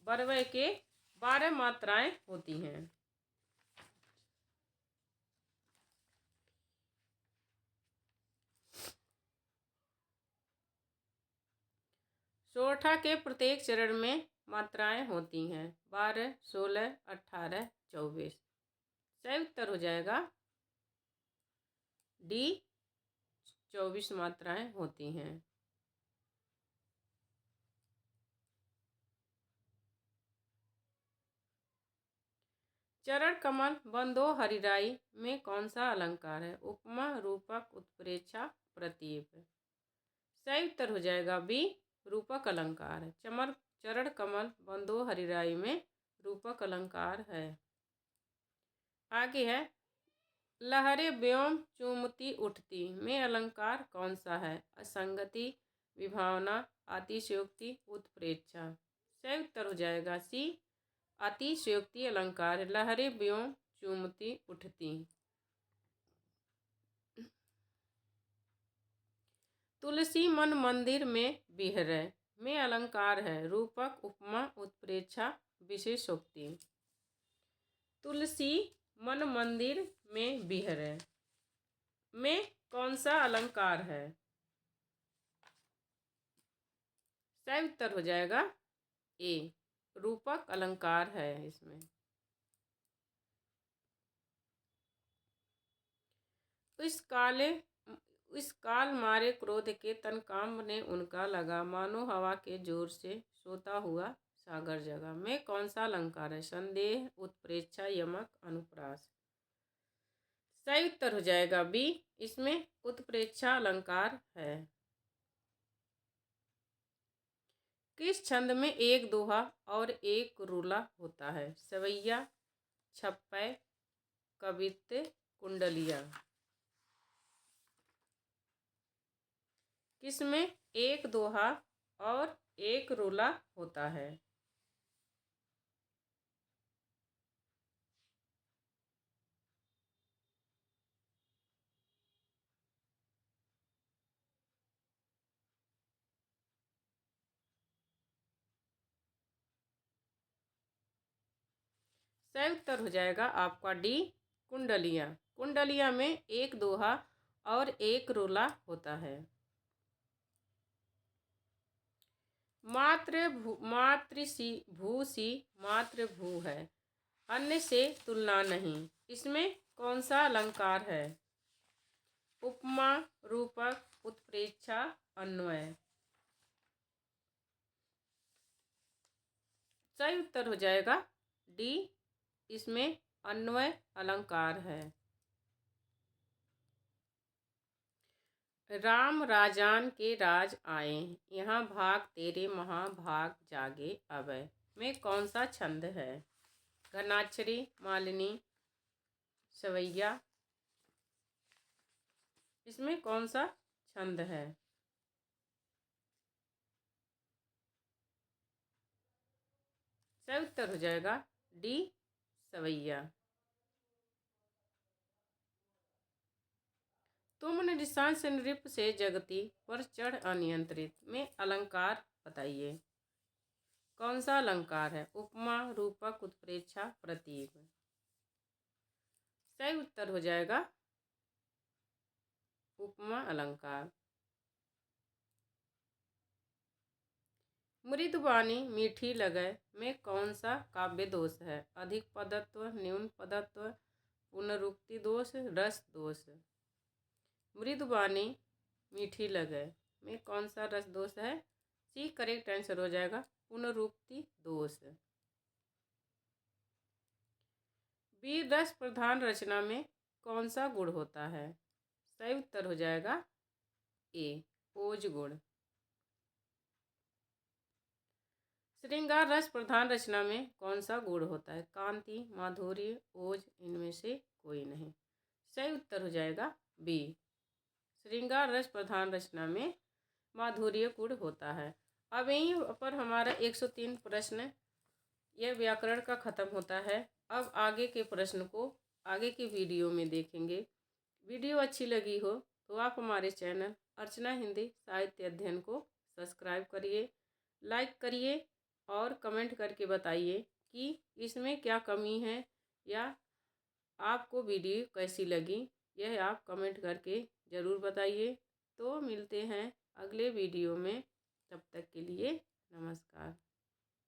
बरवे के 12 मात्राएं होती हैं। सोरठा के प्रत्येक चरण में मात्राएं होती हैं 12, 16, 18, 24। सही उत्तर हो जाएगा डी, 24 मात्राएं होती हैं। चरण कमल बंदो हरिराई में कौन सा अलंकार है? उपमा, रूपक, उत्प्रेक्षा, प्रतीप। सही उत्तर हो जाएगा बी, रूपक अलंकार है। चरण कमल बंदो हरिराई में रूपक अलंकार है। आगे है, लहरे व्योम चूमती उठती में अलंकार कौन सा है? असंगति, विभावना, अतिशयोक्ति, उत्प्रेक्षा। सही उत्तर हो जाएगा सी, अतिशयोक्ति अलंकार। लहरे व्योम चूमती उठती। तुलसी मन मंदिर में बिहरे में अलंकार है रूपक, उपमा, उत्प्रेक्षा, विशेषोक्ति। तुलसी मन मंदिर में बिहरे में कौन सा अलंकार है? सही उत्तर हो जाएगा ए, रूपक अलंकार है इसमें। इस काल मारे क्रोध के तन काम ने उनका लगा, मानो हवा के जोर से सोता हुआ सागर जगा। में कौन सा अलंकार है? संदेह, उत्प्रेक्षा, यमक, अनुप्रास। सही उत्तर हो जाएगा बी, इसमें उत्प्रेक्षा अलंकार है। किस छंद में एक दोहा और एक रूला होता है? सवैया, छप्पय, कवित्त, कुंडलिया। किसमें एक दोहा और एक रूला होता है? सही उत्तर हो जाएगा आपका डी, कुंडलिया। कुंडलिया में एक दोहा और एक रूला होता है। मातृसी भूसी मातृ भू है, अन्य से तुलना नहीं। इसमें कौन सा अलंकार है? उपमा, रूपक, उत्प्रेक्षा, अन्वय। सही उत्तर हो जाएगा डी, इसमें अन्वय अलंकार है। राम राजान के राज आए, यहाँ भाग तेरे महाभाग जागे अभय। में कौन सा छंद है? घनाक्षरी, मालिनी, सवैया। इसमें कौन सा छंद है? सही उत्तर हो जाएगा डी, सवैया। तुम निशांस नृप से जगती पर चढ़ अनियंत्रित। में अलंकार बताइए, कौन सा अलंकार है? उपमा, रूपक, उत्प्रेक्षा, प्रतीक। सही उत्तर हो जाएगा उपमा अलंकार। मृदुवाणी मीठी लगे में कौन सा काव्य दोष है? अधिक पदत्व, न्यून पदत्व, पुनरुक्ति दोष, रस दोष। मृदुवाणी मीठी लगे में कौन सा रस दोष है? सी करेक्ट आंसर हो जाएगा, पुनरुक्ति दोष। वीर रस प्रधान रचना में कौन सा गुण होता है? सही उत्तर हो जाएगा ए, ओज गुण। श्रृंगार रस प्रधान रचना में कौन सा गुण होता है? कांति, माधुर्य, ओज, इनमें से कोई नहीं। सही उत्तर हो जाएगा बी, श्रृंगार रस प्रधान रचना में माधुर्य गुण होता है। अब यहीं पर हमारा 103 प्रश्न यह व्याकरण का खत्म होता है। अब आगे के प्रश्न को आगे के वीडियो में देखेंगे। वीडियो अच्छी लगी हो तो आप हमारे चैनल अर्चना हिंदी साहित्य अध्ययन को सब्सक्राइब करिए, लाइक करिए और कमेंट करके बताइए कि इसमें क्या कमी है या आपको वीडियो कैसी लगी। यह आप कमेंट करके ज़रूर बताइए। तो मिलते हैं अगले वीडियो में, तब तक के लिए नमस्कार।